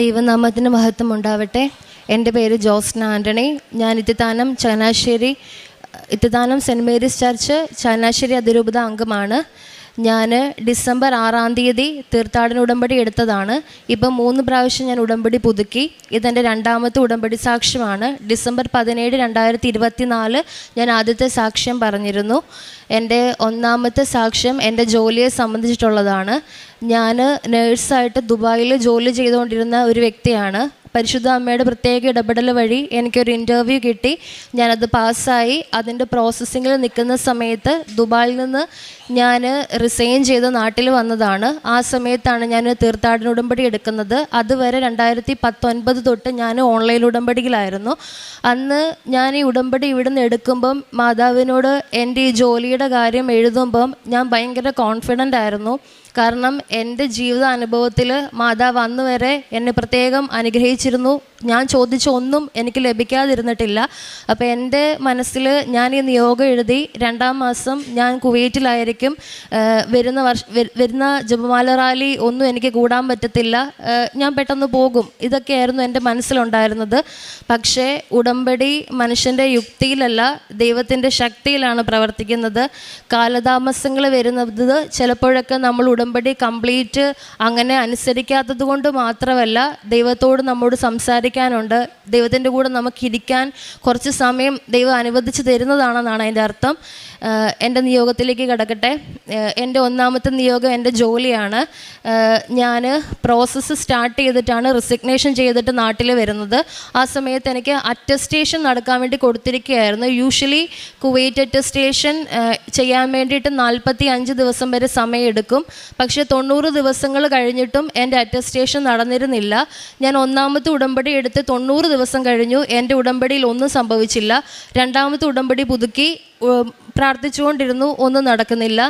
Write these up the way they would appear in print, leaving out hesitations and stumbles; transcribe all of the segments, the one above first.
ദൈവനാമത്തിന് മഹത്വം ഉണ്ടാവട്ടെ. എൻ്റെ പേര് ജോസ്ന ആൻ്റണി. ഞാൻ Ithithanam Changanassery saint Mary's church Changanassery അതിരൂപത അംഗമാണ്. ഞാൻ ഡിസംബർ 6 തീർത്ഥാടന ഉടമ്പടി എടുത്തതാണ്. ഇപ്പം 3 പ്രാവശ്യം ഞാൻ ഉടമ്പടി പുതുക്കി. ഇതെൻ്റെ 2ാമത്തെ ഉടമ്പടി സാക്ഷ്യമാണ്. ഡിസംബർ 17, 2024 ഞാൻ ആദ്യത്തെ സാക്ഷ്യം പറഞ്ഞിരുന്നു. എൻ്റെ 1ാമത്തെ സാക്ഷ്യം എൻ്റെ ജോലിയെ സംബന്ധിച്ചിട്ടുള്ളതാണ്. ഞാൻ നേഴ്സായിട്ട് ദുബായിൽ ജോലി ചെയ്തുകൊണ്ടിരുന്ന ഒരു വ്യക്തിയാണ്. പരിശുദ്ധ അമ്മയുടെ പ്രത്യേക ഇടപെടൽ വഴി എനിക്കൊരു ഇൻ്റർവ്യൂ കിട്ടി. ഞാനത് പാസ്സായി. അതിൻ്റെ പ്രോസസ്സിങ്ങിൽ നിൽക്കുന്ന സമയത്ത് ദുബായിൽ നിന്ന് ഞാൻ റിസൈൻ ചെയ്ത് നാട്ടിൽ വന്നതാണ്. ആ സമയത്താണ് ഞാൻ തീർത്ഥാടന ഉടമ്പടി എടുക്കുന്നത്. അതുവരെ 2019 തൊട്ട് ഞാൻ ഓൺലൈൻ ഉടമ്പടിയിലായിരുന്നു. അന്ന് ഞാൻ ഈ ഉടമ്പടി ഇവിടെ നിന്ന് എടുക്കുമ്പം മാതാവിനോട് എൻ്റെ ഈ ജോലിയുടെ കാര്യം എഴുതുമ്പം ഞാൻ ഭയങ്കര കോൺഫിഡൻ്റ് ആയിരുന്നു. കാരണം എൻ്റെ ജീവിത അനുഭവത്തിൽ മാതാവ് അന്ന് വരെ എന്നെ പ്രത്യേകം അനുഗ്രഹിച്ചിരുന്നു. ഞാൻ ചോദിച്ച ഒന്നും എനിക്ക് ലഭിക്കാതിരുന്നിട്ടില്ല. അപ്പോൾ എൻ്റെ മനസ്സിൽ ഞാൻ ഈ നിയോഗം എഴുതി 2ാം മാസം ഞാൻ കുവൈറ്റിലായിരിക്കും. വരുന്ന ജപമാല റാലി ഒന്നും എനിക്ക് കൂടാൻ പറ്റത്തില്ല, ഞാൻ പെട്ടെന്ന് പോകും. ഇതൊക്കെയായിരുന്നു എൻ്റെ മനസ്സിലുണ്ടായിരുന്നത്. പക്ഷേ ഉടമ്പടി മനുഷ്യൻ്റെ യുക്തിയിലല്ല, ദൈവത്തിൻ്റെ ശക്തിയിലാണ് പ്രവർത്തിക്കുന്നത്. കാലതാമസങ്ങൾ വരുന്നത് ചിലപ്പോഴൊക്കെ നമ്മൾ ഉടമ്പടി കംപ്ലീറ്റ് അങ്ങനെ അനുസരിക്കാത്തത് കൊണ്ട് മാത്രമല്ല, ദൈവത്തോട് നമ്മോട് സംസാരിക്കാനുണ്ട്, ദൈവത്തിൻ്റെ കൂടെ നമുക്കിരിക്കാൻ കുറച്ച് സമയം ദൈവം അനുവദിച്ച് തരുന്നതാണെന്നാണ് അതിൻ്റെ അർത്ഥം. എൻ്റെ നിയോഗത്തിലേക്ക് കിടക്കട്ടെ. എൻ്റെ 1ാമത്തെ നിയോഗം എൻ്റെ ജോലിയാണ്. ഞാൻ പ്രോസസ്സ് സ്റ്റാർട്ട് ചെയ്തിട്ടാണ് റിസിഗ്നേഷൻ ചെയ്തിട്ട് നാട്ടിൽ വരുന്നത്. ആ സമയത്ത് എനിക്ക് അറ്റസ്റ്റേഷൻ നടക്കാൻ വേണ്ടി കൊടുത്തിരിക്കുകയായിരുന്നു. യൂഷ്വലി കുവൈറ്റ് അറ്റസ്റ്റേഷൻ ചെയ്യാൻ വേണ്ടിയിട്ട് 45 ദിവസം വരെ സമയമെടുക്കും. പക്ഷേ 90 ദിവസങ്ങൾ കഴിഞ്ഞിട്ടും എൻ്റെ അറ്റസ്റ്റേഷൻ നടന്നിരുന്നില്ല. ഞാൻ 1ാമത്തെ ഉടമ്പടി എടുത്ത് 90 ദിവസം കഴിഞ്ഞു. എൻ്റെ ഉടമ്പടിയിൽ ഒന്നും സംഭവിച്ചില്ല. 2ാമത്തെ ഉടമ്പടി പുതുക്കി പ്രാർത്ഥിച്ചുകൊണ്ടിരുന്നു, ഒന്നും നടക്കുന്നില്ല.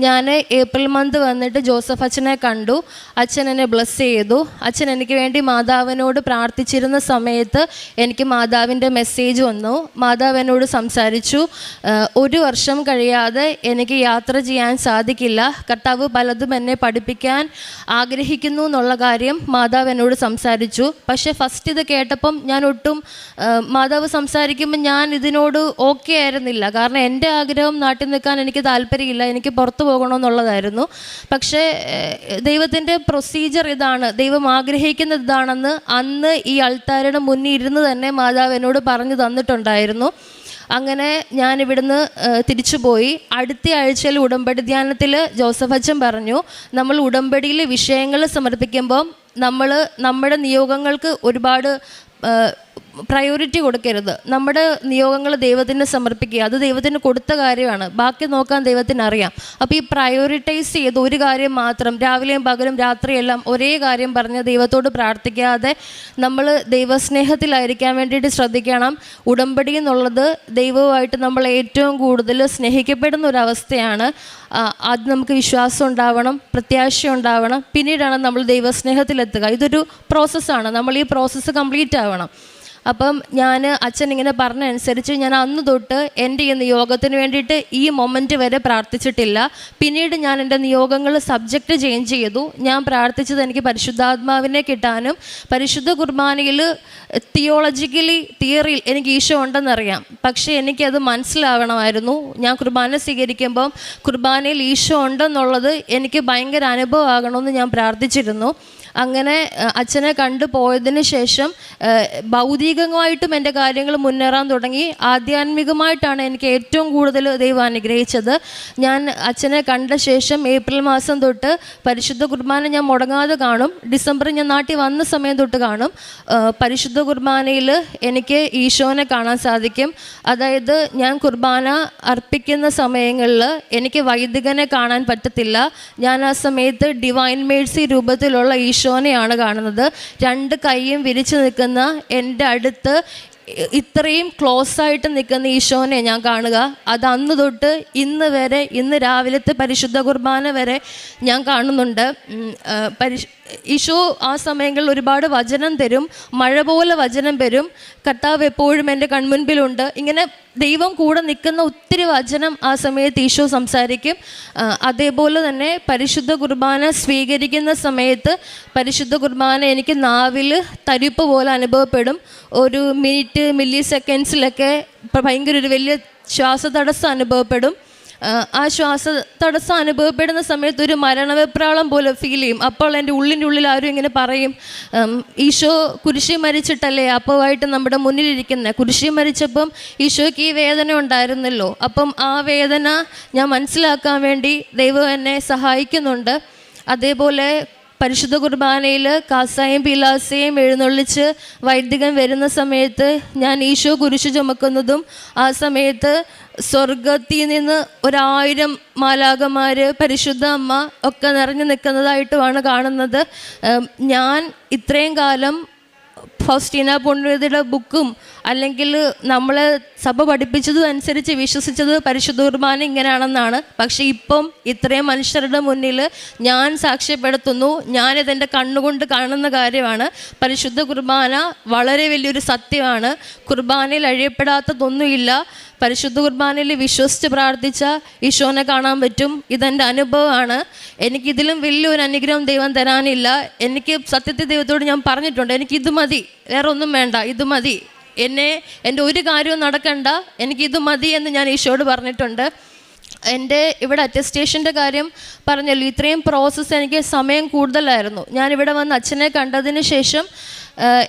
ഞാൻ ഏപ്രിൽ മന്ത് വന്നിട്ട് ജോസഫ് അച്ഛനെ കണ്ടു. അച്ഛൻ എന്നെ ബ്ലെസ് ചെയ്തു. അച്ഛൻ എനിക്ക് വേണ്ടി മാതാവിനോട് പ്രാർത്ഥിച്ചിരുന്ന സമയത്ത് എനിക്ക് മാതാവിൻ്റെ മെസ്സേജ് വന്നു. മാതാവ് എന്നോട് സംസാരിച്ചു. 1 വർഷം കഴിയാതെ എനിക്ക് യാത്ര ചെയ്യാൻ സാധിക്കില്ല, കർത്താവ് പലതും എന്നെ പഠിപ്പിക്കാൻ ആഗ്രഹിക്കുന്നു എന്നുള്ള കാര്യം മാതാവ് എന്നോട് സംസാരിച്ചു. പക്ഷേ ഫസ്റ്റ് ഇത് കേട്ടപ്പം ഞാൻ ഒട്ടും മാതാവ് സംസാരിക്കുമ്പോൾ ഞാൻ ഇതിനോട് ഓക്കെ ആയിരുന്നില്ല. കാരണം എൻ്റെ ആഗ്രഹം നാട്ടിൽ നിൽക്കാൻ എനിക്ക് താല്പര്യമില്ല, എനിക്ക് പുറത്തു പോകണമെന്നുള്ളതായിരുന്നു. പക്ഷേ ദൈവത്തിൻ്റെ പ്രൊസീജിയർ ഇതാണ്, ദൈവം ആഗ്രഹിക്കുന്നത് ഇതാണെന്ന് അന്ന് ഈ അൾത്താരയുടെ മുന്നിൽ ഇരുന്ന് തന്നെ മാതാവ് എന്നോട് പറഞ്ഞു തന്നിട്ടുണ്ടായിരുന്നു. അങ്ങനെ ഞാനിവിടുന്ന് തിരിച്ചുപോയി. അടുത്ത ആഴ്ചയിൽ ഉടമ്പടി ധ്യാനത്തിൽ ജോസഫ് അച്ഛൻ പറഞ്ഞു, നമ്മൾ ഉടമ്പടിയിൽ വിഷയങ്ങൾ സമർപ്പിക്കുമ്പം നമ്മുടെ നിയോഗങ്ങൾക്ക് ഒരുപാട് പ്രയോറിറ്റി കൊടുക്കരുത്. നമ്മുടെ നിയോഗങ്ങൾ ദൈവത്തിന് സമർപ്പിക്കുക, അത് ദൈവത്തിന് കൊടുത്ത കാര്യമാണ്, ബാക്കി നോക്കാൻ ദൈവത്തിന് അറിയാം. അപ്പോൾ ഈ പ്രയോറിറ്റൈസ് ചെയ്ത് ഒരു കാര്യം മാത്രം രാവിലെയും പകലും രാത്രിയെല്ലാം ഒരേ കാര്യം പറഞ്ഞ് ദൈവത്തോട് പ്രാർത്ഥിക്കാതെ നമ്മൾ ദൈവസ്നേഹത്തിലായിരിക്കാൻ വേണ്ടിയിട്ട് ശ്രദ്ധിക്കണം. ഉടമ്പടി എന്നുള്ളത് ദൈവവുമായിട്ട് നമ്മൾ ഏറ്റവും കൂടുതൽ സ്നേഹിക്കപ്പെടുന്ന ഒരവസ്ഥയാണ്. അത് നമുക്ക് വിശ്വാസം ഉണ്ടാവണം, പ്രത്യാശ ഉണ്ടാവണം, പിന്നീടാണ് നമ്മൾ ദൈവസ്നേഹത്തിലെത്തുക. ഇതൊരു പ്രോസസ്സാണ്. നമ്മൾ ഈ പ്രോസസ്സ് കംപ്ലീറ്റ് ആവണം. അപ്പം ഞാൻ അച്ഛൻ ഇങ്ങനെ പറഞ്ഞനുസരിച്ച് ഞാൻ അന്ന് തൊട്ട് എൻ്റെ ഈ നിയോഗത്തിന് വേണ്ടിയിട്ട് ഈ മൊമെൻറ്റ് വരെ പ്രാർത്ഥിച്ചിട്ടില്ല. പിന്നീട് ഞാൻ എൻ്റെ നിയോഗങ്ങൾ സബ്ജക്റ്റ് ചേഞ്ച് ചെയ്തു. ഞാൻ പ്രാർത്ഥിച്ചത് എനിക്ക് പരിശുദ്ധാത്മാവിനെ കിട്ടാനും പരിശുദ്ധ കുർബാനയിൽ തിയറിയിൽ എനിക്ക് ഈശോ ഉണ്ടെന്നറിയാം. പക്ഷേ എനിക്കത് മനസ്സിലാവണമായിരുന്നു. ഞാൻ കുർബാന സ്വീകരിക്കുമ്പം കുർബാനയിൽ ഈശോ ഉണ്ടെന്നുള്ളത് എനിക്ക് ഭയങ്കര അനുഭവമാകണമെന്ന് ഞാൻ പ്രാർത്ഥിച്ചിരുന്നു. അങ്ങനെ അച്ഛനെ കണ്ടു പോയതിന് ശേഷം ഭൗതികമായിട്ടും എൻ്റെ കാര്യങ്ങൾ മുന്നേറാൻ തുടങ്ങി. ആധ്യാത്മികമായിട്ടാണ് എനിക്ക് ഏറ്റവും കൂടുതൽ ദൈവം അനുഗ്രഹിച്ചത്. ഞാൻ അച്ഛനെ കണ്ട ശേഷം ഏപ്രിൽ മാസം തൊട്ട് പരിശുദ്ധ കുർബാന ഞാൻ മുടങ്ങാതെ കാണും. ഡിസംബറിൽ ഞാൻ നാട്ടിൽ വന്ന സമയം തൊട്ട് കാണും. പരിശുദ്ധ കുർബാനയിൽ എനിക്ക് ഈശോനെ കാണാൻ സാധിക്കും. അതായത് ഞാൻ കുർബാന അർപ്പിക്കുന്ന സമയങ്ങളിൽ എനിക്ക് വൈദികനെ കാണാൻ പറ്റത്തില്ല. ഞാൻ ആ സമയത്ത് ഡിവൈൻ മേഴ്സി രൂപത്തിലുള്ള ഈശോനെയാണ് കാണുന്നത്. 2 കൈയും വിരിച്ചു നിൽക്കുന്ന എൻ്റെ അടുത്ത് ഇത്രയും ക്ലോസ് ആയിട്ട് നിൽക്കുന്ന ഈശോനെ ഞാൻ കാണുക. അത് അന്ന് തൊട്ട് ഇന്ന് വരെ, ഇന്ന് രാവിലത്തെ പരിശുദ്ധ കുർബാന വരെ ഞാൻ കാണുന്നുണ്ട്. ഈശോ ആ സമയങ്ങളിൽ ഒരുപാട് വചനം തരും, മഴ പോലെ വചനം വരും. കർത്താവ് എപ്പോഴും എൻ്റെ കൺമുൻപിലുണ്ട്. ഇങ്ങനെ ദൈവം കൂടെ നിൽക്കുന്ന ഒത്തിരി വചനം ആ സമയത്ത് ഈശോ സംസാരിക്കും. അതേപോലെ തന്നെ പരിശുദ്ധ കുർബാന സ്വീകരിക്കുന്ന സമയത്ത് പരിശുദ്ധ കുർബാന എനിക്ക് നാവിൽ തരിപ്പ് പോലെ അനുഭവപ്പെടും. ഒരു മിനിറ്റ് മില്ലി സെക്കൻഡ്സിലൊക്കെ ഭയങ്കര ഒരു വലിയ ശ്വാസതടസ്സം അനുഭവപ്പെടും. ആ ശ്വാസതടസ്സം അനുഭവപ്പെടുന്ന സമയത്ത് ഒരു മരണവെപ്രാളം പോലെ ഫീൽ ചെയ്യും. അപ്പോൾ എൻ്റെ ഉള്ളിൻ്റെ ഉള്ളിൽ ആരും ഇങ്ങനെ പറയും, ഈശോ കുരിശിൽ മരിച്ചിട്ടല്ലേ അപ്പമായിട്ട് നമ്മുടെ മുന്നിലിരിക്കുന്നത്, കുരിശിൽ മരിച്ചപ്പം ഈശോയ്ക്ക് ഈ വേദന ഉണ്ടായിരുന്നല്ലോ. അപ്പം ആ വേദന ഞാൻ മനസ്സിലാക്കാൻ വേണ്ടി ദൈവം എന്നെ സഹായിക്കുന്നുണ്ട്. അതേപോലെ പരിശുദ്ധ കുർബാനയിൽ കാസായും പീലാസയും എഴുന്നള്ളിച്ച് വൈദികൻ വരുന്ന സമയത്ത് ഞാൻ ഈശോ കുരിശ് ചുമക്കുന്നതും ആ സമയത്ത് സ്വർഗത്തിൽ നിന്ന് 1000 മാലാഖമാർ, പരിശുദ്ധ അമ്മ ഒക്കെ നിറഞ്ഞു നിൽക്കുന്നതായിട്ടുമാണ് കാണുന്നത്. ഞാൻ ഇത്രയും കാലം ഫൗസ്റ്റീന പുണ്യവതിയുടെ ബുക്കും അല്ലെങ്കിൽ നമ്മളെ സഭ പഠിപ്പിച്ചതും അനുസരിച്ച് വിശ്വസിച്ചത് പരിശുദ്ധ കുർബാന ഇങ്ങനെയാണെന്നാണ്. പക്ഷേ ഇപ്പം ഇത്രയും മനുഷ്യരുടെ മുന്നിൽ ഞാൻ സാക്ഷ്യപ്പെടുത്തുന്നു, ഞാനിതെൻ്റെ കണ്ണുകൊണ്ട് കാണുന്ന കാര്യമാണ്. പരിശുദ്ധ കുർബാന വളരെ വലിയൊരു സത്യമാണ്. കുർബാനയിൽ അഴിയപ്പെടാത്തതൊന്നുമില്ല. പരിശുദ്ധ കുർബാനയിൽ വിശ്വസിച്ച് പ്രാർത്ഥിച്ച ഈശോനെ കാണാൻ പറ്റും. ഇതെൻ്റെ അനുഭവമാണ്. എനിക്കിതിലും വലിയൊരു അനുഗ്രഹം ദൈവം തരാനില്ല. എനിക്ക് സത്യത്തിൽ ദൈവത്തോട് ഞാൻ പറഞ്ഞിട്ടുണ്ട്, എനിക്കിത് മതി, വേറെ ഒന്നും വേണ്ട, ഇത് മതി, എൻ്റെ ഒരു കാര്യവും നടക്കണ്ട, എനിക്കിത് മതി എന്ന് ഞാൻ ഈശോയോട് പറഞ്ഞിട്ടുണ്ട്. എൻ്റെ ഇവിടെ അറ്റസ്റ്റേഷൻ്റെ കാര്യം പറഞ്ഞല്ലോ, ഇത്രയും പ്രോസസ്സ് എനിക്ക് സമയം കൂടുതലായിരുന്നു. ഞാനിവിടെ വന്ന് അച്ഛനെ കണ്ടതിന് ശേഷം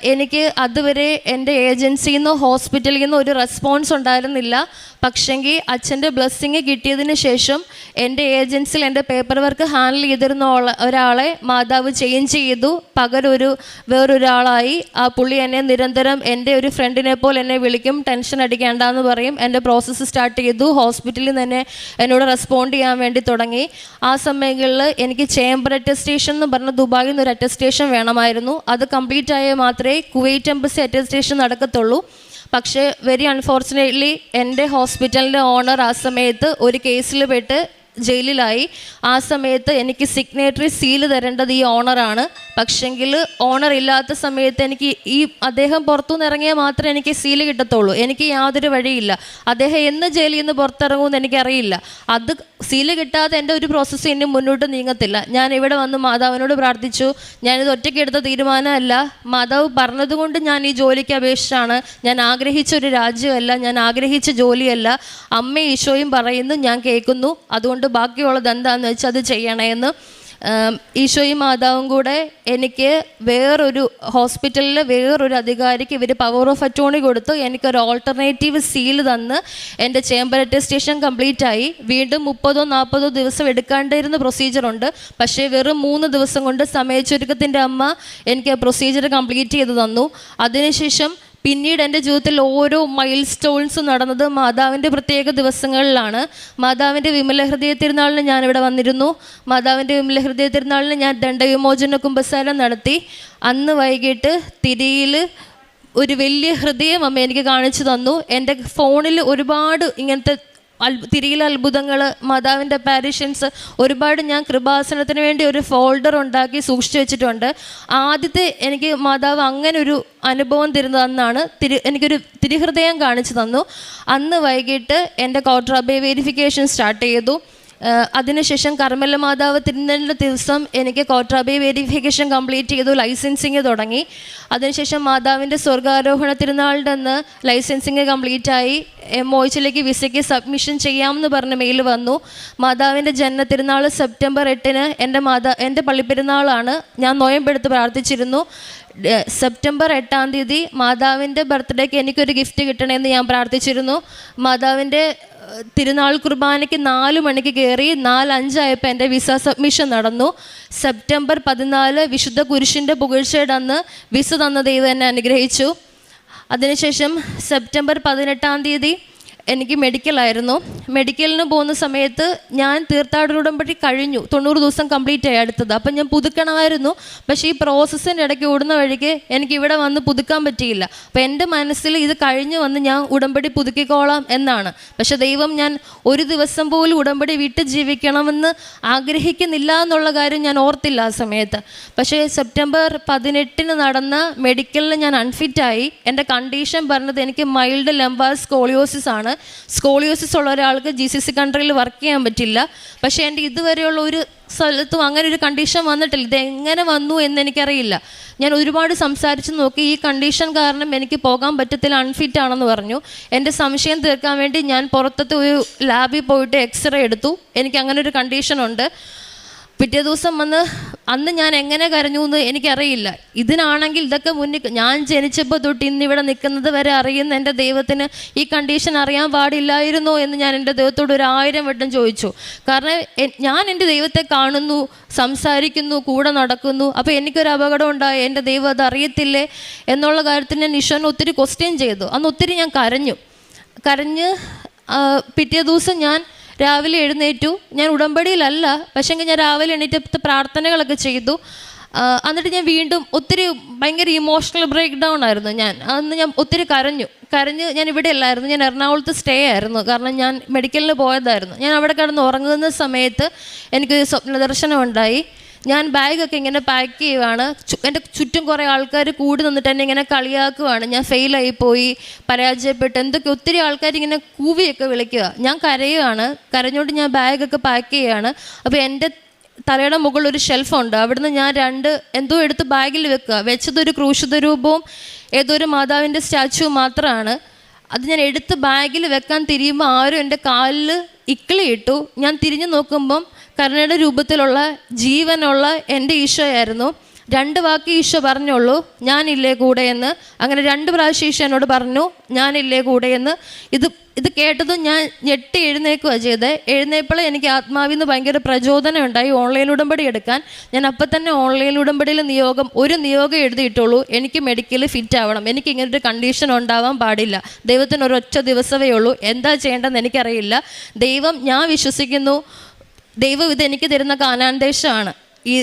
എനിക്ക് അതുവരെ എൻ്റെ ഏജൻസിയിൽ നിന്നോ ഹോസ്പിറ്റലിൽ നിന്നോ ഒരു റെസ്പോൺസ് ഉണ്ടായിരുന്നില്ല. പക്ഷെങ്കിൽ അച്ഛൻ്റെ ബ്ലെസ്സിങ് കിട്ടിയതിന് ശേഷം എൻ്റെ ഏജൻസിയിൽ എൻ്റെ പേപ്പർ വർക്ക് ഹാൻഡിൽ ചെയ്തിരുന്ന ഒരാളെ മാതാവ് ചേഞ്ച് ചെയ്തു, പകരം വേറൊരാളായി. ആ പുള്ളി എന്നെ നിരന്തരം എൻ്റെ ഒരു ഫ്രണ്ടിനെ പോലെ എന്നെ വിളിക്കും, ടെൻഷൻ അടിക്കേണ്ടെന്ന് പറയും. എൻ്റെ പ്രോസസ്സ് സ്റ്റാർട്ട് ചെയ്തു. ഹോസ്പിറ്റലിൽ തന്നെ എന്നോട് റെസ്പോണ്ട് ചെയ്യാൻ വേണ്ടി തുടങ്ങി. ആ സമയങ്ങളിൽ എനിക്ക് ചേംബർ അറ്റസ്റ്റേഷൻ എന്ന് പറഞ്ഞ ദുബായിൽ നിന്ന് ഒരു അറ്റസ്റ്റേഷൻ വേണമായിരുന്നു. അത് കംപ്ലീറ്റ് ആയ മാത്രമേ കുവൈറ്റ് എംബസി അറ്റസ്റ്റേഷൻ നടക്കത്തുള്ളൂ. പക്ഷേ വെരി അൺഫോർച്ചുനേറ്റ്ലി എൻ്റെ ഹോസ്പിറ്റലിൻ്റെ ഓണർ ആ സമയത്ത് ഒരു കേസിൽ പെട്ട് ജയിലിലായി. ആ സമയത്ത് എനിക്ക് സിഗ്നേറ്ററി സീല് തരേണ്ടത് ഈ ഓണറാണ്. പക്ഷെങ്കിൽ ഓണർ ഇല്ലാത്ത സമയത്ത് എനിക്ക് അദ്ദേഹം പുറത്തുനിന്ന് ഇറങ്ങിയാൽ മാത്രമേ എനിക്ക് സീല് കിട്ടത്തുള്ളൂ. എനിക്ക് യാതൊരു വഴിയില്ല. അദ്ദേഹം എന്ന് ജയിലിൽ നിന്ന് പുറത്തിറങ്ങുമെന്ന് എനിക്കറിയില്ല. അത് സീല് കിട്ടാതെ എൻ്റെ ഒരു പ്രോസസ്സ് ഇനി മുന്നോട്ട് നീങ്ങത്തില്ല. ഞാൻ ഇവിടെ വന്ന് മാതാവിനോട് പ്രാർത്ഥിച്ചു. ഞാനിത് ഒറ്റയ്ക്ക് എടുത്ത തീരുമാനമല്ല, മാതാവ് പറഞ്ഞതുകൊണ്ട് ഞാൻ ഈ ജോലിക്ക് അപേക്ഷിച്ചാണ്. ഞാൻ ആഗ്രഹിച്ചൊരു രാജ്യമല്ല, ഞാൻ ആഗ്രഹിച്ച ജോലിയല്ല. അമ്മയും ഈശോയും പറയുന്നു, ഞാൻ കേൾക്കുന്നു. അതുകൊണ്ട് ബാക്കിയുള്ളത് എന്താണെന്ന് വെച്ചാൽ അത് ചെയ്യണമെന്ന് ഈശോയും മാതാവും കൂടെ എനിക്ക് വേറൊരു ഹോസ്പിറ്റലിൽ വേറൊരു അധികാരിക്ക് ഇവർ പവർ ഓഫ് അറ്റോർണി കൊടുത്ത് എനിക്കൊരു ഓൾട്ടർനേറ്റീവ് സീൽ തന്ന് എൻ്റെ ചേംബർ അറ്റസ്റ്റേഷൻ കംപ്ലീറ്റ് ആയി. വീണ്ടും 30-40 ദിവസം എടുക്കാണ്ടിരുന്ന പ്രൊസീജിയറുണ്ട്. പക്ഷേ വെറും 3 ദിവസം കൊണ്ട് സമയച്ചുരുക്കത്തിൻ്റെ അമ്മ എനിക്ക് ആ പ്രൊസീജിയർ കംപ്ലീറ്റ് ചെയ്ത് തന്നു. അതിനുശേഷം പിന്നീട് എൻ്റെ ജീവിതത്തിൽ ഓരോ മൈൽ സ്റ്റോൺസും നടന്നത് മാതാവിൻ്റെ പ്രത്യേക ദിവസങ്ങളിലാണ്. മാതാവിൻ്റെ വിമല ഹൃദയ തിരുനാളിന് ഞാനിവിടെ വന്നിരുന്നു. മാതാവിൻ്റെ വിമല ഹൃദയ തിരുനാളിന് ഞാൻ ദണ്ഡവിമോചന കുമ്പസാരം നടത്തി. അന്ന് വൈകിട്ട് തിരിയിൽ ഒരു വലിയ ഹൃദയം അമ്മ എനിക്ക് കാണിച്ചു തന്നു. എൻ്റെ ഫോണിൽ ഒരുപാട് ഇങ്ങനത്തെ തിരിയിലെ അത്ഭുതങ്ങൾ, മാതാവിൻ്റെ പാരിഷൻസ് ഒരുപാട് ഞാൻ കൃപാസനത്തിന് വേണ്ടി ഒരു ഫോൾഡർ ഉണ്ടാക്കി സൂക്ഷിച്ചു വെച്ചിട്ടുണ്ട്. ആദ്യത്തെ എനിക്ക് മാതാവ് അങ്ങനെ ഒരു അനുഭവം തരുന്നതെന്നാണ് എനിക്കൊരു തിരിഹൃദയം കാണിച്ചു തന്നു. അന്ന് വൈകിട്ട് എൻ്റെ കോട്രാബേ വെരിഫിക്കേഷൻ സ്റ്റാർട്ട് ചെയ്തു. അതിനുശേഷം കർമ്മല മാതാവ് തിരുനാളിൻ്റെ ദിവസം എനിക്ക് കോട്രാബേ വെരിഫിക്കേഷൻ കംപ്ലീറ്റ് ചെയ്തു, ലൈസൻസിങ് തുടങ്ങി. അതിനുശേഷം മാതാവിൻ്റെ സ്വർഗാരോഹണ തിരുനാളിൻ്റെ അന്ന് ലൈസൻസിങ് കംപ്ലീറ്റ് ആയി. MOH വിസയ്ക്ക് സബ്മിഷൻ ചെയ്യാമെന്ന് പറഞ്ഞ് മെയിൽ വന്നു. മാതാവിൻ്റെ ജന്മ തിരുനാൾ സെപ്റ്റംബർ 8 എൻ്റെ പള്ളിപ്പെരുന്നാളാണ്. ഞാൻ നോയമ്പെടുത്ത് പ്രാർത്ഥിച്ചിരുന്നു. സെപ്റ്റംബർ 8 മാതാവിൻ്റെ ബർത്ത്ഡേക്ക് എനിക്കൊരു ഗിഫ്റ്റ് കിട്ടണമെന്ന് ഞാൻ പ്രാർത്ഥിച്ചിരുന്നു. മാതാവിൻ്റെ തിരുനാൾ കുർബാനയ്ക്ക് 4 മണിക്ക് കയറി 4:05 ആയപ്പോൾ എൻ്റെ വിസ സബ്മിഷൻ നടന്നു. സെപ്റ്റംബർ 14 വിശുദ്ധ കുരിശിൻ്റെ പുകഴ്ചയുടെ അന്ന് വിസ തന്ന ദൈവം എന്നെ അനുഗ്രഹിച്ചു. അതിനുശേഷം സെപ്റ്റംബർ 18 എനിക്ക് മെഡിക്കലായിരുന്നു. മെഡിക്കലിന് പോകുന്ന സമയത്ത് ഞാൻ തീർത്ഥാടന ഉടമ്പടി കഴിഞ്ഞു, 90 ദിവസം കംപ്ലീറ്റ് ആയി അടുത്തത്. അപ്പം ഞാൻ പുതുക്കണമായിരുന്നു. പക്ഷേ ഈ പ്രോസസ്സിൻ്റെ ഇടയ്ക്ക് ഓടുന്ന വഴിക്ക് എനിക്ക് ഇവിടെ വന്ന് പുതുക്കാൻ പറ്റിയില്ല. അപ്പം എൻ്റെ മനസ്സിൽ ഇത് കഴിഞ്ഞ് വന്ന് ഞാൻ ഉടമ്പടി പുതുക്കിക്കോളാം എന്നാണ്. പക്ഷേ ദൈവം ഞാൻ ഒരു ദിവസം പോലും ഉടമ്പടി വിട്ട് ജീവിക്കണമെന്ന് ആഗ്രഹിക്കുന്നില്ല എന്നുള്ള കാര്യം ഞാൻ ഓർത്തില്ല ആ സമയത്ത്. പക്ഷേ സെപ്റ്റംബർ 18 നടന്ന മെഡിക്കലിൽ ഞാൻ അൺഫിറ്റായി. എൻ്റെ കണ്ടീഷൻ പറഞ്ഞത് എനിക്ക് മൈൽഡ് ലംബാർ സ്കോളിയോസിസ് ആണ്. സ്കോളിയോസിസ് ഉള്ള ഒരാൾക്ക് GCC കൺട്രിയിൽ വർക്ക് ചെയ്യാൻ പറ്റില്ല. പക്ഷേ എൻ്റെ ഇതുവരെയുള്ള ഒരു സ്ഥലത്തും അങ്ങനെ ഒരു കണ്ടീഷൻ വന്നിട്ടില്ല. ഇത് എങ്ങനെ വന്നു എന്നെനിക്കറിയില്ല. ഞാൻ ഒരുപാട് സംസാരിച്ച് നോക്കി. ഈ കണ്ടീഷൻ കാരണം എനിക്ക് പോകാൻ പറ്റത്തില്ല, അൺഫിറ്റ് ആണെന്ന് പറഞ്ഞു. എൻ്റെ സംശയം തീർക്കാൻ വേണ്ടി ഞാൻ പുറത്തത്തെ ഒരു ലാബിൽ പോയിട്ട് എക്സ്റേ എടുത്തു. എനിക്ക് അങ്ങനെ ഒരു കണ്ടീഷനുണ്ട്. പിറ്റേ ദിവസം വന്ന് അന്ന് ഞാൻ എങ്ങനെ കരഞ്ഞു എന്ന് എനിക്കറിയില്ല. ഇതിനാണെങ്കിൽ ഇതൊക്കെ മുന്നിൽ ഞാൻ ജനിച്ചപ്പോൾ തൊട്ട് ഇന്നിവിടെ നിൽക്കുന്നത് വരെ അറിയുന്ന എൻ്റെ ദൈവത്തിന് ഈ കണ്ടീഷൻ അറിയാൻ പാടില്ലായിരുന്നോ എന്ന് ഞാൻ എൻ്റെ ദൈവത്തോട് 1000 വട്ടം ചോദിച്ചു. കാരണം ഞാൻ എൻ്റെ ദൈവത്തെ കാണുന്നു, സംസാരിക്കുന്നു, കൂടെ നടക്കുന്നു. അപ്പോൾ എനിക്കൊരു അപകടം ഉണ്ടായി, എൻ്റെ ദൈവം അത് അറിയത്തില്ലേ എന്നുള്ള കാര്യത്തിൽ ഞാൻ ഈശോനെ ഒത്തിരി ക്വസ്റ്റ്യൻ ചെയ്തു. അന്ന് ഒത്തിരി ഞാൻ കരഞ്ഞ് പിറ്റേ ദിവസം ഞാൻ രാവിലെ എഴുന്നേറ്റു. ഞാൻ ഉടമ്പടിയിലല്ല, പക്ഷേങ്കിൽ ഞാൻ രാവിലെ എണീറ്റ് പ്രാർത്ഥനകളൊക്കെ ചെയ്തു. എന്നിട്ട് ഞാൻ വീണ്ടും ഭയങ്കര ഇമോഷണൽ ബ്രേക്ക് ഡൗൺ ആയിരുന്നു. അന്ന് ഞാൻ ഒത്തിരി കരഞ്ഞ് ഞാൻ ഇവിടെ അല്ലായിരുന്നു, ഞാൻ എറണാകുളത്ത് സ്റ്റേ ആയിരുന്നു. കാരണം ഞാൻ മെഡിക്കലിന് പോയതായിരുന്നു. ഞാൻ അവിടെ കിടന്ന് ഉറങ്ങുന്ന സമയത്ത് എനിക്കൊരു സ്വപ്നദർശനം ഉണ്ടായി. ഞാൻ ബാഗൊക്കെ ഇങ്ങനെ പാക്ക് ചെയ്യുവാണ്. എൻ്റെ ചുറ്റും കുറേ ആൾക്കാർ കൂടി നിന്നിട്ട് എന്നെ ഇങ്ങനെ കളിയാക്കുവാണ്. ഞാൻ ഫെയിലായി പോയി, പരാജയപ്പെട്ട് എന്തൊക്കെ ഒത്തിരി ആൾക്കാർ ഇങ്ങനെ കൂവിയൊക്കെ വിളിക്കുക. ഞാൻ കരഞ്ഞുകൊണ്ട് ഞാൻ ബാഗൊക്കെ പാക്ക് ചെയ്യുകയാണ്. അപ്പോൾ എൻ്റെ തലയുടെ മുകളിൽ ഒരു ഷെൽഫുണ്ട്. അവിടുന്ന് ഞാൻ 2 എന്തോ എടുത്ത് ബാഗിൽ വെച്ചതൊരു ക്രൂശിത രൂപവും ഏതൊരു മാതാവിൻ്റെ സ്റ്റാച്ചു മാത്രമാണ്. അത് ഞാൻ എടുത്ത് ബാഗിൽ വെക്കാൻ തിരിയുമ്പോൾ ആരും എൻ്റെ കാലിൽ ഇക്കിളിയിട്ടു. ഞാൻ തിരിഞ്ഞു നോക്കുമ്പം കരുണയുടെ രൂപത്തിലുള്ള ജീവനുള്ള എൻ്റെ ഈശോയായിരുന്നു. 2 വാക്ക് ഈശോ പറഞ്ഞുള്ളൂ, ഞാനില്ലേ കൂടെ എന്ന്. അങ്ങനെ 2 പ്രാവശ്യം ഈശോ എന്നോട് പറഞ്ഞു, ഞാനില്ലേ കൂടെ എന്ന്. ഇത് കേട്ടതും ഞാൻ ഞെട്ടി എഴുന്നേൽക്കുകയാണ് ചെയ്തത്. എഴുന്നേൽപ്പോൾ എനിക്ക് ആത്മാവിൽ നിന്ന് ഭയങ്കര പ്രചോദനം ഉണ്ടായി ഓൺലൈൻ ഉടമ്പടി എടുക്കാൻ. ഞാൻ അപ്പം തന്നെ ഓൺലൈൻ ഉടമ്പടിയിൽ ഒരു നിയോഗം എഴുതിയിട്ടുള്ളൂ, എനിക്ക് മെഡിക്കൽ ഫിറ്റ് ആവണം, എനിക്ക് ഇങ്ങനൊരു കണ്ടീഷൻ ഉണ്ടാവാൻ പാടില്ല. ദൈവത്തിന് ഒരൊറ്റ ദിവസമേ ഉള്ളൂ, എന്താ ചെയ്യേണ്ടതെന്ന് എനിക്കറിയില്ല. ദൈവം, ഞാൻ വിശ്വസിക്കുന്നു ദൈവം ഇതെനിക്ക് തരുന്ന കാനാൻ ദേശമാണ്. ഈ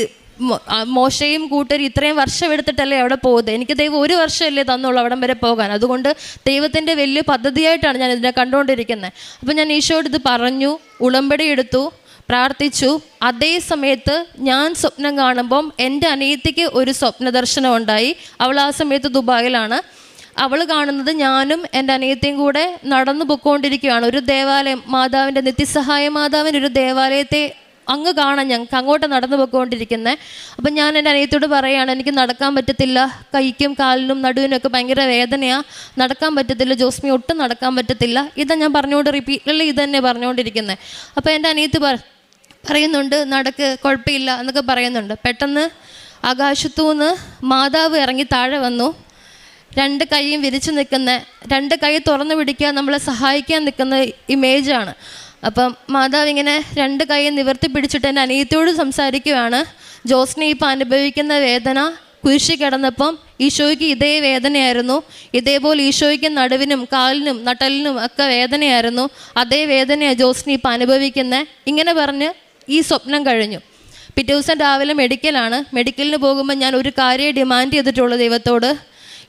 മോശയും കൂട്ടരും ഇത്രയും വർഷം എടുത്തിട്ടല്ലേ അവിടെ പോകുന്നത്. എനിക്ക് ദൈവം 1 വർഷമല്ലേ തന്നുള്ളൂ അവിടം വരെ പോകാൻ. അതുകൊണ്ട് ദൈവത്തിൻ്റെ വലിയ പദ്ധതിയായിട്ടാണ് ഞാൻ ഇതിനെ കണ്ടുകൊണ്ടിരിക്കുന്നത്. അപ്പം ഞാൻ ഈശോയോട് ഇത് പറഞ്ഞു, ഉടമ്പടി എടുത്തു, പ്രാർത്ഥിച്ചു. അതേ സമയത്ത് ഞാൻ സ്വപ്നം കാണുമ്പം എൻ്റെ അനിയത്തിക്ക് ഒരു സ്വപ്നദർശനം ഉണ്ടായി. അവൾ ആ സമയത്ത് ദുബായിലാണ്. അവൾ കാണുന്നത് ഞാനും എൻ്റെ അനിയത്തിയും കൂടെ നടന്നു പൊയ്ക്കൊണ്ടിരിക്കുകയാണ്. ഒരു ദേവാലയം, മാതാവിൻ്റെ നിത്യസഹായ മാതാവിൻ്റെ ഒരു ദേവാലയത്തെ അങ്ങ് കാണാൻ ഞങ്ങൾക്ക് അങ്ങോട്ട് നടന്നു പോയിക്കൊണ്ടിരിക്കുന്നത്. അപ്പം ഞാൻ എൻ്റെ അനിയത്തോട് പറയുകയാണ്, എനിക്ക് നടക്കാൻ പറ്റത്തില്ല, കൈക്കും കാലിനും നടുവിനൊക്കെ ഭയങ്കര വേദനയാണ്, നടക്കാൻ പറ്റത്തില്ല ജോസ്മി, ഒട്ടും നടക്കാൻ പറ്റത്തില്ല. ഇതാ ഞാൻ പറഞ്ഞുകൊണ്ട് റിപ്പീറ്റ്ലി ഇത് തന്നെ പറഞ്ഞുകൊണ്ടിരിക്കുന്നത്. അപ്പോൾ എൻ്റെ അനിയത്ത് പറയുന്നുണ്ട്, നടക്ക്, കുഴപ്പമില്ല എന്നൊക്കെ പറയുന്നുണ്ട്. പെട്ടെന്ന് ആകാശത്തുനിന്ന് മാതാവ് ഇറങ്ങി താഴെ വന്നു. 2 കൈയും വിരിച്ച് നിൽക്കുന്ന, 2 കൈ തുറന്നു പിടിക്കാൻ നമ്മളെ സഹായിക്കാൻ നിൽക്കുന്ന ഇമേജാണ്. അപ്പം മാതാവ് ഇങ്ങനെ 2 കൈ നിവർത്തി പിടിച്ചിട്ട് എൻ്റെ അനിയത്തിയോട് സംസാരിക്കുകയാണ്. ജോസ്നി ഇപ്പം അനുഭവിക്കുന്ന വേദന കുരിശി കിടന്നപ്പം ഈശോയ്ക്ക് ഇതേ വേദനയായിരുന്നു. ഇതേപോലെ ഈശോയ്ക്ക് നടുവിനും കാലിനും നട്ടലിനും ഒക്കെ വേദനയായിരുന്നു. അതേ വേദനയാണ് ജോസ്നി ഇപ്പം അനുഭവിക്കുന്നത്. ഇങ്ങനെ പറഞ്ഞ് ഈ സ്വപ്നം കഴിഞ്ഞു. പിറ്റേ ദിവസം രാവിലെ മെഡിക്കലിന് പോകുമ്പോൾ ഞാൻ ഒരു കാര്യം ഡിമാൻഡ് ചെയ്തിട്ടുള്ളൂ ദൈവത്തോട്.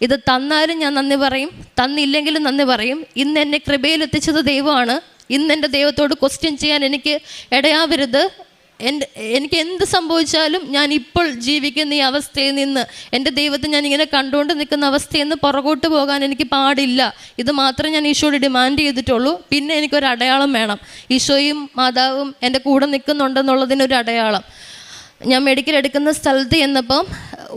ഇത് തന്നാലും ഞാൻ നന്ദി പറയും, തന്നില്ലെങ്കിലും നന്ദി പറയും. ഇന്ന് എന്നെ കൃപയിലെത്തിച്ചത് ദൈവമാണ്. ഇന്ന് എൻ്റെ ദൈവത്തോട് ക്വസ്റ്റ്യൻ ചെയ്യാൻ എനിക്ക് ഇടയാവരുത്. എനിക്ക് എന്ത് സംഭവിച്ചാലും ഞാൻ ഇപ്പോൾ ജീവിക്കുന്ന ഈ അവസ്ഥയിൽ നിന്ന് എൻ്റെ ദൈവത്തെ ഞാൻ ഇങ്ങനെ കണ്ടുകൊണ്ട് നിൽക്കുന്ന അവസ്ഥയിൽ നിന്ന് പുറകോട്ട് പോകാൻ എനിക്ക് പാടില്ല. ഇത് മാത്രമേ ഞാൻ ഈശോയോട് ഡിമാൻഡ് ചെയ്തിട്ടുള്ളൂ. പിന്നെ എനിക്കൊരു അടയാളം വേണം, ഈശോയും മാതാവും എൻ്റെ കൂടെ നിൽക്കുന്നുണ്ടെന്നുള്ളതിനൊരു അടയാളം. ഞാൻ മെഡിക്കൽ എടുക്കുന്ന സ്ഥലത്ത് ചെന്നപ്പം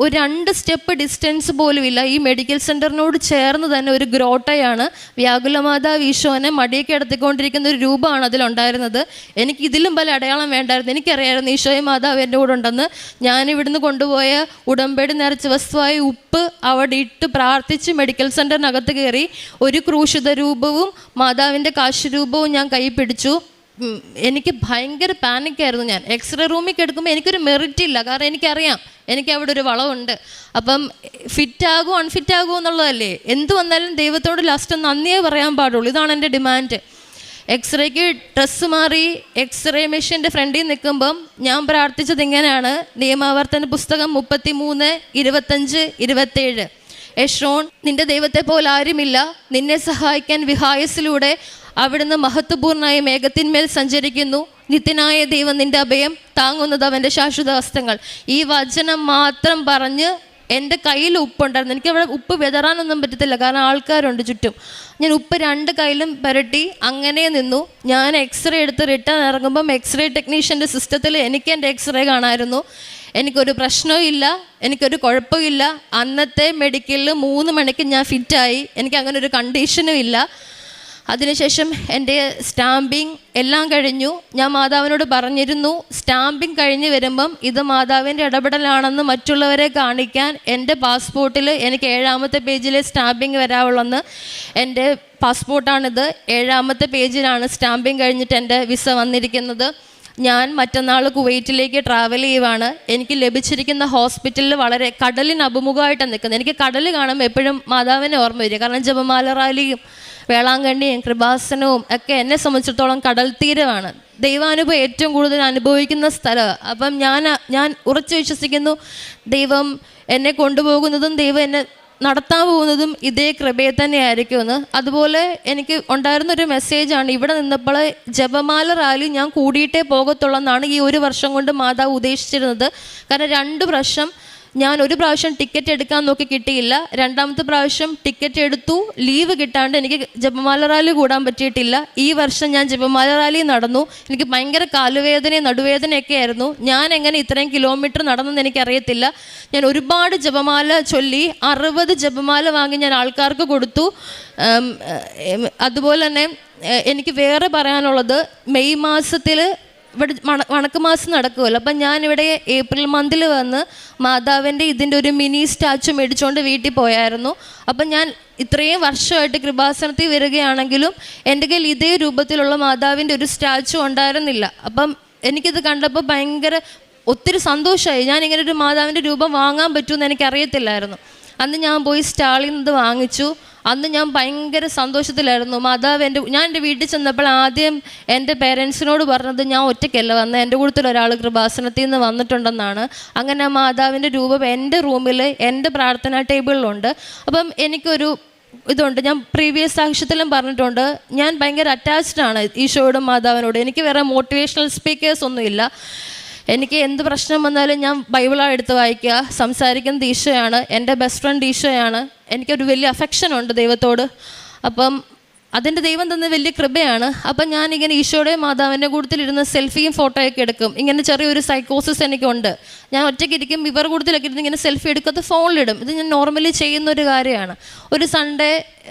ഒരു 2 സ്റ്റെപ്പ് ഡിസ്റ്റൻസ് പോലും ഇല്ല. ഈ മെഡിക്കൽ സെൻറ്ററിനോട് ചേർന്ന് തന്നെ ഒരു ഗ്രോട്ടയാണ്. വ്യാകുലമാതാവ് ഈശോനെ മടിയൊക്കെ കിടത്തിക്കൊണ്ടിരിക്കുന്ന ഒരു രൂപമാണ് അതിലുണ്ടായിരുന്നത്. എനിക്ക് ഇതിലും പല അടയാളം വേണ്ടായിരുന്നു. എനിക്കറിയായിരുന്നു ഈശോയും മാതാവ് എൻ്റെ കൂടെ ഉണ്ടെന്ന്. ഞാനിവിടുന്ന് കൊണ്ടുപോയ ഉടമ്പടി നിറച്ച വസ്തുവായ ഉപ്പ് അവിടെ ഇട്ട് പ്രാർത്ഥിച്ച് മെഡിക്കൽ സെൻറ്ററിനകത്ത് കയറി. ഒരു ക്രൂശിത രൂപവും മാതാവിൻ്റെ കാശുരൂപവും ഞാൻ കൈ പിടിച്ചു. എനിക്ക് ഭയങ്കര പാനിക്കായിരുന്നു. ഞാൻ എക്സ്റേ റൂമിൽ കിടക്കുമ്പോൾ എനിക്കൊരു മെറിറ്റ് ഇല്ല, കാരണം എനിക്കറിയാം എനിക്ക് അവിടെ ഒരു വളവുണ്ട്. അപ്പം ഫിറ്റാകുമോ അൺഫിറ്റാകുമോ എന്നുള്ളതല്ലേ. എന്ത് വന്നാലും ദൈവത്തോട് ലാസ്റ്റ് നന്ദിയേ പറയാൻ പാടുള്ളൂ. ഇതാണ് എൻ്റെ ഡിമാൻഡ്. എക്സ്റേക്ക് ഡ്രസ്സ് മാറി എക്സ്റേ മെഷീൻ്റെ ഫ്രണ്ടിൽ നിൽക്കുമ്പം ഞാൻ പ്രാർത്ഥിച്ചത് ഇങ്ങനെയാണ്. നിയമാവർത്തന പുസ്തകം 33, 25, 27. എഷ്രോൺ, നിന്റെ ദൈവത്തെ പോലെ ആരുമില്ല. നിന്നെ സഹായിക്കാൻ വിഹായസിലൂടെ അവിടുന്ന് മഹത്വപൂർണ്ണമായ മേഘത്തിന്മേൽ സഞ്ചരിക്കുന്നു. നിത്യനായ ദൈവം നിന്റെ അഭയം, താങ്ങുന്നത് അവൻ്റെ ശാശ്വത ഹസ്തങ്ങൾ. ഈ വചനം മാത്രം പറഞ്ഞ് എൻ്റെ കയ്യിൽ ഉപ്പുണ്ടായിരുന്നു. എനിക്ക് അവിടെ ഉപ്പ് വിതറാനൊന്നും പറ്റത്തില്ല, കാരണം ആൾക്കാരുണ്ട് ചുറ്റും. ഞാൻ ഉപ്പ് 2 കയ്യിലും പുരട്ടി അങ്ങനെ നിന്നു. ഞാൻ എക്സ്റേ എടുത്ത് റിട്ടേൺ ഇറങ്ങുമ്പം എക്സ്റേ ടെക്നീഷ്യൻ്റെ സിസ്റ്റത്തിൽ എനിക്ക് എൻ്റെ എക്സ്റേ കാണാമായിരുന്നു. എനിക്കൊരു പ്രശ്നവും ഇല്ല, എനിക്കൊരു കുഴപ്പമില്ല. അന്നത്തെ മെഡിക്കലിൽ 3 മണിക്ക് ഞാൻ ഫിറ്റായി. എനിക്ക് അങ്ങനെ ഒരു കണ്ടീഷനും ഇല്ല. അതിനുശേഷം എൻ്റെ സ്റ്റാമ്പിങ് എല്ലാം കഴിഞ്ഞു. ഞാൻ മാതാവിനോട് പറഞ്ഞിരുന്നു, സ്റ്റാമ്പിങ് കഴിഞ്ഞ് വരുമ്പം ഇത് മാതാവിൻ്റെ ഇടപെടലാണെന്ന് മറ്റുള്ളവരെ കാണിക്കാൻ എൻ്റെ പാസ്പോർട്ടിൽ എനിക്ക് 7ാമത്തെ പേജിലെ സ്റ്റാമ്പിങ് വരാവുള്ളെന്ന്. എൻ്റെ പാസ്പോർട്ടാണിത്. 7ാമത്തെ പേജിലാണ് സ്റ്റാമ്പിങ് കഴിഞ്ഞിട്ട് എൻ്റെ വിസ വന്നിരിക്കുന്നത്. ഞാൻ മറ്റന്നാൾ കുവൈറ്റിലേക്ക് ട്രാവൽ ചെയ്യുവാണ്. എനിക്ക് ലഭിച്ചിരിക്കുന്ന ഹോസ്പിറ്റലിൽ വളരെ കടലിന് അഭിമുഖമായിട്ടാണ് നിൽക്കുന്നത്. എനിക്ക് കടൽ കാണുമ്പോൾ എപ്പോഴും മാതാവിനെ ഓർമ്മ വരിക, കാരണം ജപമാല റാലിയും വേളാങ്കണ്ണിയും കൃപാസനവും ഒക്കെ എന്നെ സംബന്ധിച്ചിടത്തോളം കടൽ തീരമാണ്. ദൈവാനുഭവം ഏറ്റവും കൂടുതൽ അനുഭവിക്കുന്ന സ്ഥലമാണ്. അപ്പം ഞാൻ ഉറച്ചു വിശ്വസിക്കുന്നു, ദൈവം എന്നെ കൊണ്ടുപോകുന്നതും ദൈവം എന്നെ നടത്താൻ പോകുന്നതും ഇതേ കൃപയെ തന്നെ ആയിരിക്കുമെന്ന്. അതുപോലെ എനിക്ക് ഉണ്ടായിരുന്നൊരു മെസ്സേജാണ്, ഇവിടെ നിന്നപ്പോൾ ജപമാല റാലി ഞാൻ കൂടിയിട്ടേ പോകത്തുള്ളൂ എന്നാണ് ഈ 1 വർഷം കൊണ്ട് മാതാവ് ഉദ്ദേശിച്ചിരുന്നത്. കാരണം 2 പ്രാവശ്യം ഞാൻ ഒരു പ്രാവശ്യം ടിക്കറ്റ് എടുക്കാൻ നോക്കി കിട്ടിയില്ല. 2ാമത്തെ പ്രാവശ്യം ടിക്കറ്റ് എടുത്തു, ലീവ് കിട്ടാണ്ട് എനിക്ക് ജപമാല റാലി കൂടാൻ പറ്റിയിട്ടില്ല. ഈ വർഷം ഞാൻ ജപമാല റാലി നടന്നു. എനിക്ക് ഭയങ്കര കാലുവേദനയും നടുവേദനയൊക്കെ ആയിരുന്നു. ഞാൻ എങ്ങനെ ഇത്രയും കിലോമീറ്റർ നടന്നെന്ന് എനിക്കറിയത്തില്ല. ഞാൻ ഒരുപാട് ജപമാല ചൊല്ലി, 60 ജപമാല വാങ്ങി ഞാൻ ആൾക്കാർക്ക് കൊടുത്തു. അതുപോലെ തന്നെ എനിക്ക് വേറെ പറയാനുള്ളത്, മെയ് മാസത്തിൽ ഇവിടെ വണക്കമാസം നടക്കുമല്ലോ. അപ്പം ഞാനിവിടെ ഏപ്രിൽ മന്തിൽ വന്ന് മാതാവിൻ്റെ ഇതിൻ്റെ ഒരു മിനി സ്റ്റാച്ചു മേടിച്ചുകൊണ്ട് വീട്ടിൽ പോയായിരുന്നു. അപ്പം ഞാൻ ഇത്രയും വർഷമായിട്ട് കൃപാസനത്തിൽ വരികയാണെങ്കിലും എൻ്റെ കയ്യിൽ ഇതേ രൂപത്തിലുള്ള മാതാവിൻ്റെ ഒരു സ്റ്റാച്ചു ഉണ്ടായിരുന്നില്ല. അപ്പം എനിക്കിത് കണ്ടപ്പോൾ ഒത്തിരി സന്തോഷമായി. ഞാനിങ്ങനെ ഒരു മാതാവിൻ്റെ രൂപം വാങ്ങാൻ പറ്റുമെന്ന് എനിക്കറിയത്തില്ലായിരുന്നു. അന്ന് ഞാൻ പോയി സ്റ്റാളിൽ നിന്ന് വാങ്ങിച്ചു. അന്ന് ഞാൻ ഭയങ്കര സന്തോഷത്തിലായിരുന്നു. മാതാവ് ഞാൻ എൻ്റെ വീട്ടിൽ ചെന്നപ്പോൾ ആദ്യം എൻ്റെ പേരൻസിനോട് പറഞ്ഞത് ഞാൻ ഒറ്റയ്ക്കല്ല വന്നത്, എൻ്റെ കൂട്ടത്തിൽ ഒരാൾ കൃപാസനത്തിൽ നിന്ന് വന്നിട്ടുണ്ടെന്നാണ്. അങ്ങനെ മാതാവിൻ്റെ രൂപം എൻ്റെ റൂമിൽ എൻ്റെ പ്രാർത്ഥനാ ടേബിളിലുണ്ട്. അപ്പം എനിക്കൊരു ഇതുണ്ട്, ഞാൻ പ്രീവിയസ് സാക്ഷ്യത്തിലും പറഞ്ഞിട്ടുണ്ട്, ഞാൻ ഭയങ്കര അറ്റാച്ച്ഡാണ് ഈശോയോടും മാതാവിനോടും. എനിക്ക് വേറെ മോട്ടിവേഷണൽ സ്പീക്കേഴ്സ് ഒന്നുമില്ല. എനിക്ക് എന്ത് പ്രശ്നം വന്നാലും ഞാൻ ബൈബിളാണ് എടുത്ത് വായിക്കുക. സംസാരിക്കുന്നത് ഈശോയാണ്, എൻ്റെ ബെസ്റ്റ് ഫ്രണ്ട് ഈശോയാണ്. എനിക്കൊരു വലിയ അഫെക്ഷനുണ്ട് ദൈവത്തോട്. അപ്പം അതിൻ്റെ ദൈവം തന്ന വലിയ കൃപയാണ്. അപ്പം ഞാനിങ്ങനെ ഈശോയുടെ മാതാവിൻ്റെ കൂട്ടത്തിലിരുന്ന് സെൽഫിയും ഫോട്ടോയൊക്കെ എടുക്കും. ഇങ്ങനെ ചെറിയൊരു സൈക്കോസിസ് എനിക്കുണ്ട്. ഞാൻ ഒറ്റയ്ക്ക് ഇരിക്കും, ഇവർ കൂട്ടത്തിലൊക്കെ ഇരുന്ന് ഇങ്ങനെ സെൽഫി എടുക്കാത്ത ഫോണിലിടും. ഇത് ഞാൻ നോർമലി ചെയ്യുന്നൊരു കാര്യമാണ്. ഒരു സൺഡേ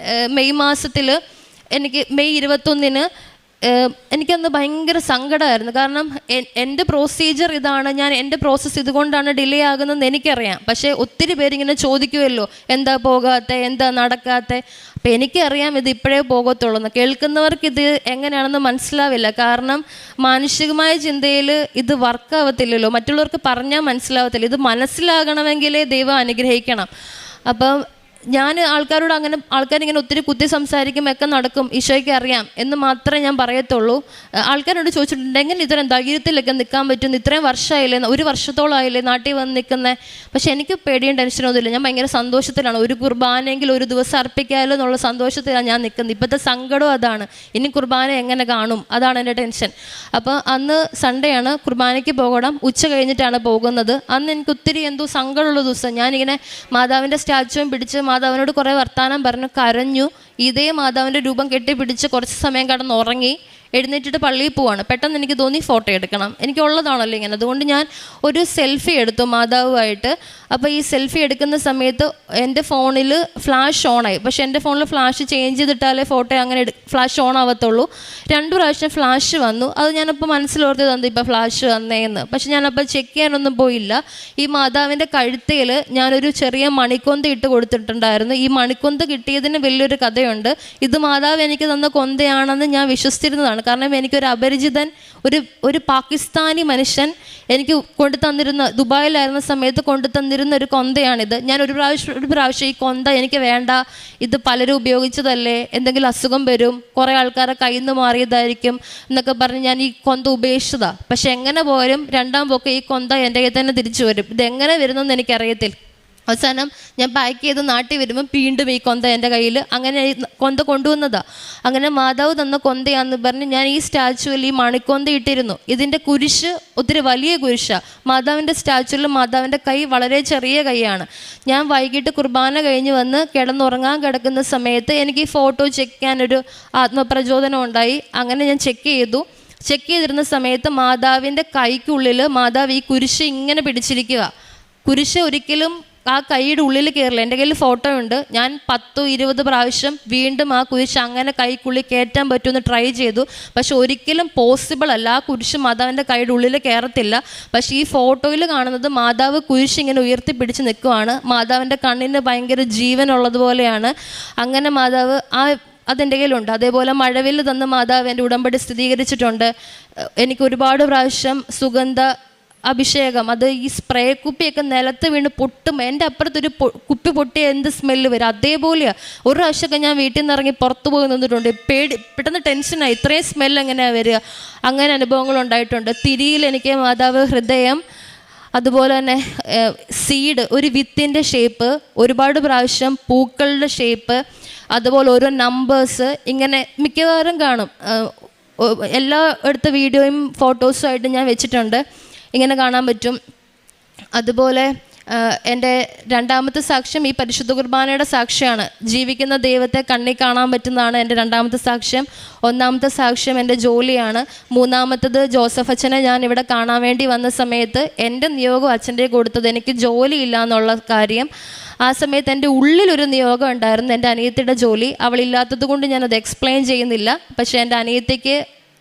മെയ് മാസത്തിൽ എനിക്ക് മെയ് 21-ന് എനിക്കന്ന് ഭയങ്കര സങ്കടമായിരുന്നു. കാരണം എൻ്റെ പ്രൊസീജിയർ ഇതാണ്, എൻ്റെ പ്രോസസ്സ് ഇതുകൊണ്ടാണ് ഡിലേ ആകുന്നതെന്ന് എനിക്കറിയാം. പക്ഷേ ഒത്തിരി പേരിങ്ങനെ ചോദിക്കുമല്ലോ, എന്താ പോകാത്തെ, എന്താ നടക്കാത്തെ. അപ്പം എനിക്കറിയാം ഇത് ഇപ്പോഴേ പോകത്തുള്ളൂ. കേൾക്കുന്നവർക്ക് ഇത് എങ്ങനെയാണെന്ന് മനസ്സിലാവില്ല. കാരണം മാനുഷികമായ ചിന്തയിൽ ഇത് വർക്കാവത്തില്ലല്ലോ, മറ്റുള്ളവർക്ക് പറഞ്ഞാൽ മനസ്സിലാവത്തില്ല. ഇത് മനസ്സിലാകണമെങ്കിലേ ദൈവം അനുഗ്രഹിക്കണം. അപ്പം ഞാൻ ആൾക്കാരിങ്ങനെ ഒത്തിരി കുത്തി സംസാരിക്കുമൊക്കെ നടക്കും, ഈശോയ്ക്ക് അറിയാം എന്ന് മാത്രമേ ഞാൻ പറയത്തുള്ളൂ. ആൾക്കാരോട് ചോദിച്ചിട്ടുണ്ട്, എങ്ങനെ ഇത്രയും ധൈര്യത്തിലൊക്കെ നിൽക്കാൻ പറ്റുന്നു, ഇത്രയും വർഷമായില്ലേ, 1 വർഷത്തോളമായില്ലേ നാട്ടിൽ വന്ന് നിൽക്കുന്നത്. പക്ഷെ എനിക്ക് പേടിയും ടെൻഷനൊന്നുമില്ല. ഞാൻ ഭയങ്കര സന്തോഷത്തിലാണ്. ഒരു കുർബാനയെങ്കിലും ഒരു ദിവസം അർപ്പിക്കാമല്ലോ എന്നുള്ള സന്തോഷത്തിലാണ് ഞാൻ നിൽക്കുന്നത്. ഇപ്പോഴത്തെ സങ്കടം അതാണ്, ഇനി കുർബാന എങ്ങനെ കാണും, അതാണ് എൻ്റെ ടെൻഷൻ. അപ്പോൾ അന്ന് സൺഡേ ആണ്, കുർബാനയ്ക്ക് പോകണം. ഉച്ച കഴിഞ്ഞിട്ടാണ് പോകുന്നത്. അന്ന് എനിക്ക് ഒത്തിരി എന്തോ സങ്കടമുള്ള ദിവസം. ഞാനിങ്ങനെ മാതാവിൻ്റെ സ്റ്റാച്ചുവും പിടിച്ച് മാതാവിനോട് കുറേ വർത്താനം പറഞ്ഞു, കരഞ്ഞു. ഇതേ മാതാവിൻ്റെ രൂപം കെട്ടിപ്പിടിച്ച് കുറച്ച് സമയം കിടന്നുറങ്ങി. എഴുന്നേറ്റിട്ട് പള്ളിയിൽ പോവാണ്. പെട്ടെന്ന് എനിക്ക് തോന്നി ഫോട്ടോ എടുക്കണം, എനിക്കുള്ളതാണല്ലോ ഇങ്ങനെ. അതുകൊണ്ട് ഞാൻ ഒരു സെൽഫി എടുത്തു മാതാവുമായിട്ട്. അപ്പോൾ ഈ സെൽഫി എടുക്കുന്ന സമയത്ത് എൻ്റെ ഫോണിൽ ഫ്ലാഷ് ഓണായി. പക്ഷെ എൻ്റെ ഫോണിൽ ഫ്ലാഷ് ചേഞ്ച് ചെയ്തിട്ടാലേ ഫോട്ടോ അങ്ങനെ ഫ്ലാഷ് ഓൺ ആവത്തുള്ളൂ. 2 പ്രാവശ്യം ഫ്ലാഷ് വന്നു. അത് ഞാനപ്പോൾ മനസ്സിലോർത്ത് തന്നു ഇപ്പോൾ ഫ്ലാഷ് വന്നേന്ന്. പക്ഷെ ഞാനപ്പോൾ ചെക്ക് ചെയ്യാനൊന്നും പോയില്ല. ഈ മാതാവിൻ്റെ കഴുത്തയിൽ ഞാനൊരു ചെറിയ മണിക്കൊന്ത ഇട്ട് കൊടുത്തിട്ടുണ്ടായിരുന്നു. ഈ മണിക്കൊന്ത കിട്ടിയതിന് വലിയൊരു കഥയുണ്ട്. ഇത് മാതാവ് എനിക്ക് തന്ന കൊന്തയാണെന്ന് ഞാൻ വിശ്വസിച്ചിരുന്നതാണ്. കാരണം എനിക്കൊരു അപരിചിതൻ, ഒരു പാകിസ്ഥാനി മനുഷ്യൻ എനിക്ക് കൊണ്ടു തന്നിരുന്ന, ദുബായിലായിരുന്ന സമയത്ത് കൊണ്ടു തന്നിരുന്ന ഒരു കൊന്തയാണിത്. ഞാൻ ഒരു പ്രാവശ്യം ഈ കൊന്ത എനിക്ക് വേണ്ട, ഇത് പലരും ഉപയോഗിച്ചതല്ലേ, എന്തെങ്കിലും അസുഖം വരും, കുറേ ആൾക്കാരെ കയ്യിൽ നിന്ന് മാറിയതായിരിക്കും എന്നൊക്കെ പറഞ്ഞ് ഞാൻ ഈ കൊന്ത ഉപേക്ഷിച്ചതാണ്. പക്ഷെ എങ്ങനെ പോയാലും രണ്ടാം പോക്ക് ഈ കൊന്ത എൻ്റെ കയ്യിൽ തന്നെ തിരിച്ചു വരും. ഇതെങ്ങനെ വരുന്നെന്ന് എനിക്കറിയത്തില്ല. അവസാനം ഞാൻ പാക്ക് ചെയ്ത് നാട്ടിൽ വരുമ്പോൾ വീണ്ടും ഈ കൊന്ത എൻ്റെ കയ്യിൽ, അങ്ങനെ കൊന്ത കൊണ്ടുവന്നതാണ്. അങ്ങനെ മാതാവ് തന്ന കൊന്തയാന്ന് പറഞ്ഞ് ഞാൻ ഈ സ്റ്റാച്ചുവിൽ ഈ മണിക്കൊന്ത ഇട്ടിരുന്നു. ഇതിൻ്റെ കുരിശ് ഒത്തിരി വലിയ കുരിശാണ്. മാതാവിൻ്റെ സ്റ്റാച്ചുവിൽ മാതാവിൻ്റെ കൈ വളരെ ചെറിയ കൈയാണ്. ഞാൻ വൈകിട്ട് കുർബാന കഴിഞ്ഞ് വന്ന് കിടന്നുറങ്ങാൻ കിടക്കുന്ന സമയത്ത് എനിക്ക് ഈ ഫോട്ടോ ചെക്ക് ചെയ്യാനൊരു ആത്മപ്രചോദനം ഉണ്ടായി. അങ്ങനെ ഞാൻ ചെക്ക് ചെയ്തിരുന്ന സമയത്ത് മാതാവിൻ്റെ കൈക്കുള്ളിൽ മാതാവ് ഈ കുരിശ് ഇങ്ങനെ പിടിച്ചിരിക്കുക. കുരിശ് ഒരിക്കലും ആ കൈയുടെ ഉള്ളിൽ കയറില്ല. എൻ്റെ കയ്യിൽ ഫോട്ടോ ഉണ്ട്. ഞാൻ 10-20 പ്രാവശ്യം വീണ്ടും ആ കുരിശ് അങ്ങനെ കൈക്കുള്ളിൽ കയറ്റാൻ പറ്റുമെന്ന് ട്രൈ ചെയ്തു. പക്ഷെ ഒരിക്കലും പോസിബിൾ അല്ല. ആ കുരിശ് മാതാവിൻ്റെ കൈയുടെ ഉള്ളിൽ കയറത്തില്ല. പക്ഷേ ഈ ഫോട്ടോയിൽ കാണുന്നത് മാതാവ് കുരിശ് ഇങ്ങനെ ഉയർത്തിപ്പിടിച്ച് നിൽക്കുവാണ്. മാതാവിൻ്റെ കണ്ണിന് ഭയങ്കര ജീവനുള്ളതുപോലെയാണ്. അങ്ങനെ മാതാവ് അതെൻ്റെ കയ്യിലുണ്ട്. അതേപോലെ മഴവിൽ തന്ന മാതാവ് എൻ്റെ ഉടമ്പടി സ്ഥിരീകരിച്ചിട്ടുണ്ട്. എനിക്ക് ഒരുപാട് പ്രാവശ്യം സുഗന്ധ അഭിഷേകം, അത് ഈ സ്പ്രേ കുപ്പിയൊക്കെ നിലത്ത് വീണ് പൊട്ടും. എൻ്റെ അപ്പുറത്തൊരു കുപ്പി പൊട്ടിയ എന്ത് സ്മെല്ല് വരും, അതേപോലെയാണ്. ഒരു പ്രാവശ്യമൊക്കെ ഞാൻ വീട്ടിൽ നിന്ന് ഇറങ്ങി പുറത്തു പോയി നിന്നിട്ടുണ്ട്. പെട്ടെന്ന് ടെൻഷനായി, ഇത്രയും സ്മെല്ല് എങ്ങനെയാണ് വരിക. അങ്ങനെ അനുഭവങ്ങൾ ഉണ്ടായിട്ടുണ്ട്. തിരിയിൽ എനിക്ക് മാതാവ് ഹൃദയം, അതുപോലെ തന്നെ സീഡ്, ഒരു വിത്തിൻ്റെ ഷേപ്പ്, ഒരുപാട് പ്രാവശ്യം പൂക്കളുടെ ഷേപ്പ്, അതുപോലെ ഓരോ നമ്പേഴ്സ്, ഇങ്ങനെ മിക്കവാറും കാണും. എല്ലാ എടുത്ത വീഡിയോയും ഫോട്ടോസും ആയിട്ട് ഞാൻ വെച്ചിട്ടുണ്ട്. ഇങ്ങനെ കാണാൻ പറ്റും. അതുപോലെ എൻ്റെ രണ്ടാമത്തെ സാക്ഷ്യം ഈ പരിശുദ്ധ കുർബാനയുടെ സാക്ഷ്യമാണ്. ജീവിക്കുന്ന ദൈവത്തെ കണ്ണിൽ കാണാൻ പറ്റുന്നതാണ് എൻ്റെ രണ്ടാമത്തെ സാക്ഷ്യം. ഒന്നാമത്തെ സാക്ഷ്യം എൻ്റെ ജോലിയാണ്. മൂന്നാമത്തത് ജോസഫ് അച്ഛനെ ഞാൻ ഇവിടെ കാണാൻ വേണ്ടി വന്ന സമയത്ത് എൻ്റെ നിയോഗം അച്ഛൻ്റെ കൊടുത്തത്, എനിക്ക് ജോലിയില്ല എന്നുള്ള കാര്യം. ആ സമയത്ത് എൻ്റെ ഉള്ളിലൊരു നിയോഗം ഉണ്ടായിരുന്നു, എൻ്റെ അനിയത്തിയുടെ ജോലി. അവളില്ലാത്തത് കൊണ്ട് ഞാനത് എക്സ്പ്ലെയിൻ ചെയ്യുന്നില്ല. പക്ഷേ എൻ്റെ അനിയത്തിക്ക്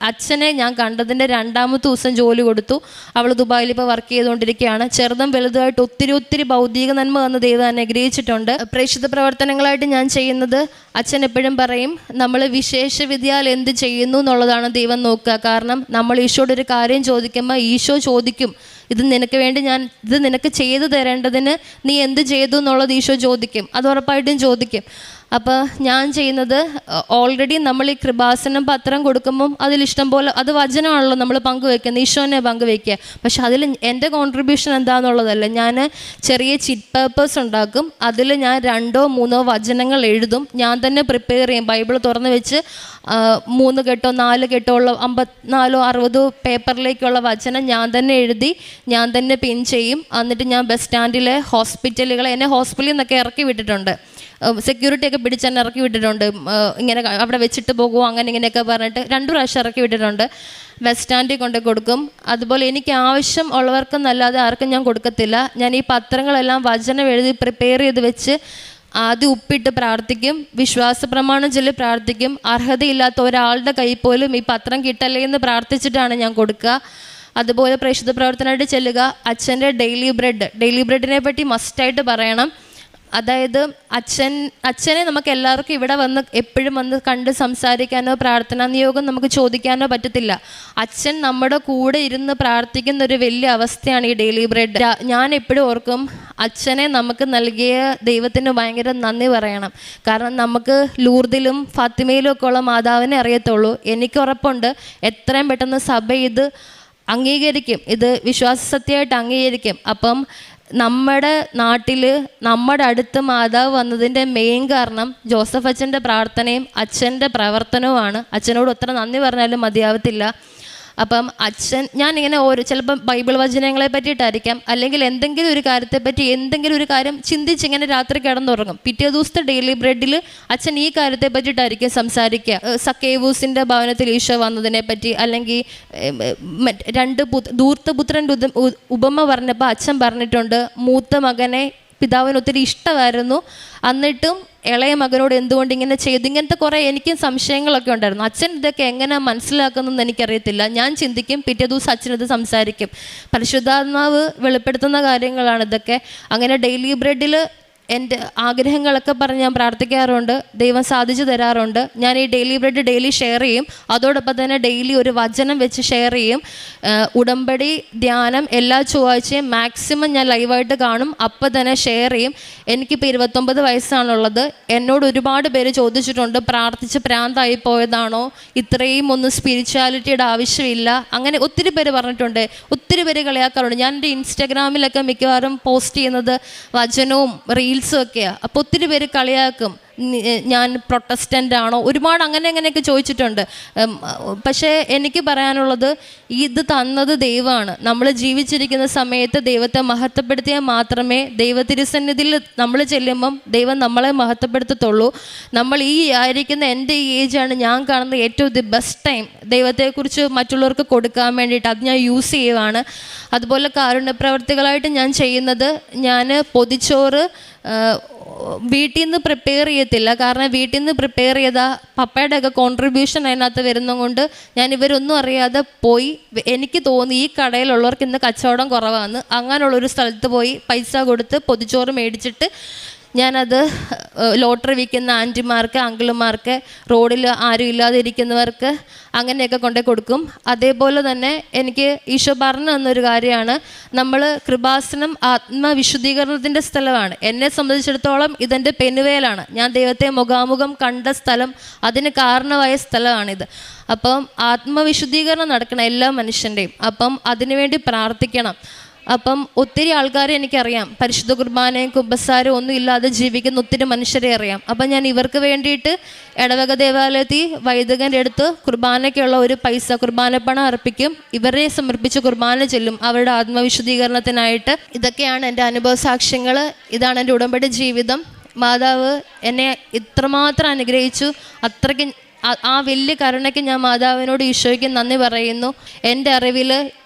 അച്ഛനെ ഞാൻ കണ്ടതിൻ്റെ 2ാമത്തെ ദിവസം ജോലി കൊടുത്തു. അവൾ ദുബായിൽ ഇപ്പോൾ വർക്ക് ചെയ്തുകൊണ്ടിരിക്കുകയാണ്. ചെറുതും വലുതായിട്ട് ഒത്തിരി ഭൗതിക നന്മ തന്ന ദൈവം അനുഗ്രഹിച്ചിട്ടുണ്ട്. പ്രേക്ഷിത പ്രവർത്തനങ്ങളായിട്ട് ഞാൻ ചെയ്യുന്നത്, അച്ഛൻ എപ്പോഴും പറയും, നമ്മൾ വിശേഷ വിദ്യയാൽ എന്ത് ചെയ്യുന്നു എന്നുള്ളതാണ് ദൈവം നോക്കുക. കാരണം നമ്മൾ ഈശോയുടെ ഒരു കാര്യം ചോദിക്കുമ്പോൾ ഈശോ ചോദിക്കും, ഇത് നിനക്ക് ചെയ്തു തരേണ്ടതിന് നീ എന്ത് ചെയ്തു എന്നുള്ളത് ഈശോ ചോദിക്കും. അത് ഉറപ്പായിട്ടും ചോദിക്കും. അപ്പോൾ ഞാൻ ചെയ്യുന്നത്, ഓൾറെഡി നമ്മൾ ഈ കൃപാസനം പത്രം കൊടുക്കുമ്പം അതിലിഷ്ടം പോലെ, അത് വചനമാണല്ലോ നമ്മൾ പങ്കുവെക്കുന്നത്, ഈശോനെ പങ്കുവെക്കുക. പക്ഷെ അതിൽ എൻ്റെ കോൺട്രിബ്യൂഷൻ എന്താണെന്നുള്ളതല്ല. ഞാൻ ചെറിയ ചിറ്റ് പേപ്പേഴ്സ് ഉണ്ടാക്കും. അതിൽ ഞാൻ 2-3 വചനങ്ങൾ എഴുതും. ഞാൻ തന്നെ പ്രിപ്പയർ ചെയ്യും. ബൈബിൾ തുറന്ന് വെച്ച് 3 കെട്ടോ 4 കെട്ടോ ഉള്ള 54-60 പേപ്പറിലേക്കുള്ള വചനം ഞാൻ തന്നെ എഴുതി, ഞാൻ തന്നെ പിൻ ചെയ്യും. എന്നിട്ട് ഞാൻ ബസ് സ്റ്റാൻഡിലെ ഹോസ്പിറ്റലുകളെ, എന്നെ ഹോസ്പിറ്റലിൽ നിന്നൊക്കെ ഇറക്കി വിട്ടിട്ടുണ്ട്. സെക്യൂരിറ്റി ഒക്കെ പിടിച്ച് തന്നെ ഇറക്കി വിട്ടിട്ടുണ്ട്. ഇങ്ങനെ അവിടെ വെച്ചിട്ട് പോകുമോ അങ്ങനെ ഇങ്ങനെയൊക്കെ പറഞ്ഞിട്ട് 2 പ്രാവശ്യം ഇറക്കി വിട്ടിട്ടുണ്ട്. ബസ് സ്റ്റാൻഡിൽ കൊണ്ട് കൊടുക്കും. അതുപോലെ എനിക്ക് ആവശ്യം ഉള്ളവർക്കെന്നല്ലാതെ ആർക്കും ഞാൻ കൊടുക്കത്തില്ല. ഞാൻ ഈ പത്രങ്ങളെല്ലാം വചനം എഴുതി പ്രിപ്പയർ ചെയ്ത് വെച്ച് ആദ്യം ഉപ്പിട്ട് പ്രാർത്ഥിക്കും, വിശ്വാസ പ്രമാണം ചൊല്ലി പ്രാർത്ഥിക്കും. അർഹതയില്ലാത്ത ഒരാളുടെ കയ്യിൽ പോലും ഈ പത്രം കിട്ടല്ലേ എന്ന് പ്രാർത്ഥിച്ചിട്ടാണ് ഞാൻ കൊടുക്കുക. അതുപോലെ പ്രേക്ഷിത പ്രവർത്തനമായിട്ട് ചെല്ലുക. അച്ഛൻ്റെ ഡെയിലി ബ്രെഡിനെ പറ്റി മസ്റ്റായിട്ട് പറയണം. അതായത് അച്ഛനെ നമുക്ക് എല്ലാവർക്കും ഇവിടെ വന്ന് എപ്പോഴും വന്ന് കണ്ട് സംസാരിക്കാനോ പ്രാർത്ഥനാ നിയോഗം നമുക്ക് ചോദിക്കാനോ പറ്റത്തില്ല. അച്ഛൻ നമ്മുടെ കൂടെ ഇരുന്ന് പ്രാർത്ഥിക്കുന്ന ഒരു വലിയ അവസ്ഥയാണ് ഈ ഡെയിലി ബ്രെഡ്. ഞാൻ എപ്പോഴും ഓർക്കും, അച്ഛനെ നമുക്ക് നൽകിയ ദൈവത്തിന് ഭയങ്കര നന്ദി പറയണം. കാരണം നമുക്ക് ലൂർദിലും ഫാത്തിമയിലും ഒക്കെ ഉള്ള മാതാവിനെ അറിയത്തുള്ളൂ. എനിക്ക് ഉറപ്പുണ്ട് എത്രയും പെട്ടെന്ന് സഭ ഇത് അംഗീകരിക്കും, ഇത് വിശ്വാസ സത്യമായിട്ട് അംഗീകരിക്കും. അപ്പം നമ്മുടെ നാട്ടിൽ നമ്മുടെ അടുത്ത് മാതാവ് വന്നതിൻ്റെ മെയിൻ കാരണം ജോസഫ് അച്ഛൻ്റെ പ്രാർത്ഥനയും അച്ഛൻ്റെ പ്രവർത്തനവുമാണ്. അച്ഛനോട് എത്ര നന്ദി പറഞ്ഞാലും മതിയാവത്തില്ല. അപ്പം ഞാനിങ്ങനെ ചിലപ്പം ബൈബിൾ വചനങ്ങളെ പറ്റിയിട്ടായിരിക്കാം, അല്ലെങ്കിൽ എന്തെങ്കിലും ഒരു കാര്യത്തെപ്പറ്റി എന്തെങ്കിലും ഒരു കാര്യം ചിന്തിച്ചിങ്ങനെ രാത്രി കിടന്നുറങ്ങും. പിറ്റേ ദിവസത്തെ ഡെയിലി ബ്രെഡിൽ അച്ഛൻ ഈ കാര്യത്തെ പറ്റിയിട്ടായിരിക്കും സംസാരിക്കുക. സക്കേവൂസിൻ്റെ ഭവനത്തിൽ ഈശോ വന്നതിനെ പറ്റി, അല്ലെങ്കിൽ 2 ധൂർത്തപുത്രൻ്റെ ഉപമ പറഞ്ഞപ്പോൾ അച്ഛൻ പറഞ്ഞിട്ടുണ്ട്, മൂത്ത മകനെ പിതാവിന് ഒത്തിരി ഇഷ്ടമായിരുന്നു, എന്നിട്ടും ഇളയ മകനോട് എന്തുകൊണ്ട് ഇങ്ങനെ ചെയ്തു. ഇങ്ങനത്തെ കുറേ എനിക്കും സംശയങ്ങളൊക്കെ ഉണ്ടായിരുന്നു. അച്ഛൻ ഇതൊക്കെ എങ്ങനെ മനസ്സിലാക്കുന്നതെന്ന് എനിക്കറിയത്തില്ല. ഞാൻ ചിന്തിക്കും, പിറ്റേ ദിവസം അച്ഛനത് സംസാരിക്കും. പരിശുദ്ധാത്മാവ് വെളിപ്പെടുത്തുന്ന കാര്യങ്ങളാണ് ഇതൊക്കെ. അങ്ങനെ ഡെയിലി ബ്രെഡിൽ എൻ്റെ ആഗ്രഹങ്ങളൊക്കെ പറഞ്ഞ് ഞാൻ പ്രാർത്ഥിക്കാറുണ്ട്. ദൈവം സാധിച്ചു തരാറുണ്ട്. ഞാൻ ഈ ഡെയിലി ബ്രെഡ് ഡെയിലി ഷെയർ ചെയ്യും. അതോടൊപ്പം തന്നെ ഡെയിലി ഒരു വചനം വെച്ച് ഷെയർ ചെയ്യും. ഉടമ്പടി ധ്യാനം എല്ലാ ചൊവ്വാഴ്ചയും മാക്സിമം ഞാൻ ലൈവായിട്ട് കാണും. അപ്പം തന്നെ ഷെയർ ചെയ്യും. എനിക്കിപ്പോൾ 29 വയസ്സാണുള്ളത്. എന്നോട് ഒരുപാട് പേര് ചോദിച്ചിട്ടുണ്ട്, പ്രാർത്ഥിച്ച് പ്രാന്തായി പോയതാണോ, ഇത്രയും ഒന്നും സ്പിരിച്വാലിറ്റിയുടെ ആവശ്യമില്ല, അങ്ങനെ ഒത്തിരി പേര് പറഞ്ഞിട്ടുണ്ട്. ഒത്തിരി പേര് കളിയാക്കാറുണ്ട്. ഞാൻ എൻ്റെ ഇൻസ്റ്റാഗ്രാമിലൊക്കെ മിക്കവാറും പോസ്റ്റ് ചെയ്യുന്നത് വചനവും റീൽസും ഒക്കെയാണ്. അപ്പോൾ ഒത്തിരി പേര് കളിയാക്കും, ഞാൻ പ്രൊട്ടസ്റ്റൻ്റ് ആണോ, ഒരുപാട് അങ്ങനെയൊക്കെ ചോദിച്ചിട്ടുണ്ട്. പക്ഷേ എനിക്ക് പറയാനുള്ളത്, ഇത് തന്നത് ദൈവമാണ്. നമ്മൾ ജീവിച്ചിരിക്കുന്ന സമയത്ത് ദൈവത്തെ മഹത്വപ്പെടുത്തിയാൽ മാത്രമേ ദൈവതിരുസന്നിധിയിൽ നമ്മൾ ചെല്ലുമ്പം ദൈവം നമ്മളെ മഹത്വപ്പെടുത്തത്തുള്ളൂ. നമ്മൾ ഈ ആയിരിക്കുന്ന എൻ്റെ ഈ ഏജാണ് ഞാൻ കാണുന്ന ഏറ്റവും ദി ബെസ്റ്റ് ടൈം ദൈവത്തെക്കുറിച്ച് മറ്റുള്ളവർക്ക് കൊടുക്കാൻ വേണ്ടിയിട്ട്. അത് ഞാൻ യൂസ് ചെയ്യുവാണ്. അതുപോലെ കാരുണ്യപ്രവർത്തികളായിട്ട് ഞാൻ ചെയ്യുന്നത്, ഞാൻ പൊതിച്ചോറ് വീട്ടിൽ നിന്ന് പ്രിപ്പയർ ചെയ്യത്തില്ല. കാരണം വീട്ടിൽ നിന്ന് പ്രിപ്പയർ ചെയ്താൽ പപ്പയുടെയൊക്കെ കോൺട്രിബ്യൂഷൻ അതിനകത്ത് വരുന്നതുകൊണ്ട് ഞാൻ ഇവരൊന്നും അറിയാതെ പോയി, എനിക്ക് തോന്നി ഈ കടയിലുള്ളവർക്ക് ഇന്ന് കച്ചവടം കുറവാണ്, അങ്ങനെയുള്ളൊരു സ്ഥലത്ത് പോയി പൈസ കൊടുത്ത് പൊതിച്ചോറ് മേടിച്ചിട്ട് ഞാനത് ലോട്ടറി വിൽക്കുന്ന ആൻറ്റിമാർക്ക്, അങ്കിളുമാർക്ക്, റോഡിൽ ആരും ഇല്ലാതെ ഇരിക്കുന്നവർക്ക് അങ്ങനെയൊക്കെ കൊണ്ടു കൊടുക്കും. അതേപോലെ തന്നെ എനിക്ക് ഈശോ പറഞ്ഞു തന്നൊരു കാര്യമാണ്, നമ്മൾ കൃപാസനം ആത്മവിശുദ്ധീകരണത്തിൻ്റെ സ്ഥലമാണ്. എന്നെ സംബന്ധിച്ചിടത്തോളം ഇതെൻ്റെ പെനുവേലാണ്. ഞാൻ ദൈവത്തെ മുഖാമുഖം കണ്ട സ്ഥലം, അതിന് കാരണമായ സ്ഥലമാണിത്. അപ്പം ആത്മവിശുദ്ധീകരണം നടക്കണം എല്ലാ മനുഷ്യൻ്റെയും. അപ്പം അതിനുവേണ്ടി പ്രാർത്ഥിക്കണം. അപ്പം ഒത്തിരി ആൾക്കാരെ എനിക്കറിയാം, പരിശുദ്ധ കുർബാനയും കുമ്പസാരവും ഒന്നും ഇല്ലാതെ ജീവിക്കുന്ന ഒത്തിരി മനുഷ്യരെ അറിയാം. അപ്പം ഞാൻ ഇവർക്ക് വേണ്ടിയിട്ട് ഇടവക ദേവാലയത്തിൽ വൈദികൻ്റെ അടുത്ത് കുർബാനയ്ക്കുള്ള ഒരു പൈസ കുർബാനപ്പണം അർപ്പിക്കും. ഇവരെ സമർപ്പിച്ച് കുർബാന ചെല്ലും അവരുടെ ആത്മവിശുദ്ധീകരണത്തിനായിട്ട്. ഇതൊക്കെയാണ് എൻ്റെ അനുഭവ സാക്ഷ്യങ്ങൾ. ഇതാണ് എൻ്റെ ഉടമ്പടി ജീവിതം. മാതാവ് എന്നെ ഇത്രമാത്രം അനുഗ്രഹിച്ചു. അത്രയ്ക്ക് ആ വലിയ കരുണയ്ക്ക് ഞാൻ മാതാവിനോട് ഈശോയ്ക്ക് നന്ദി പറയുന്നു. എൻ്റെ അറിവിൽ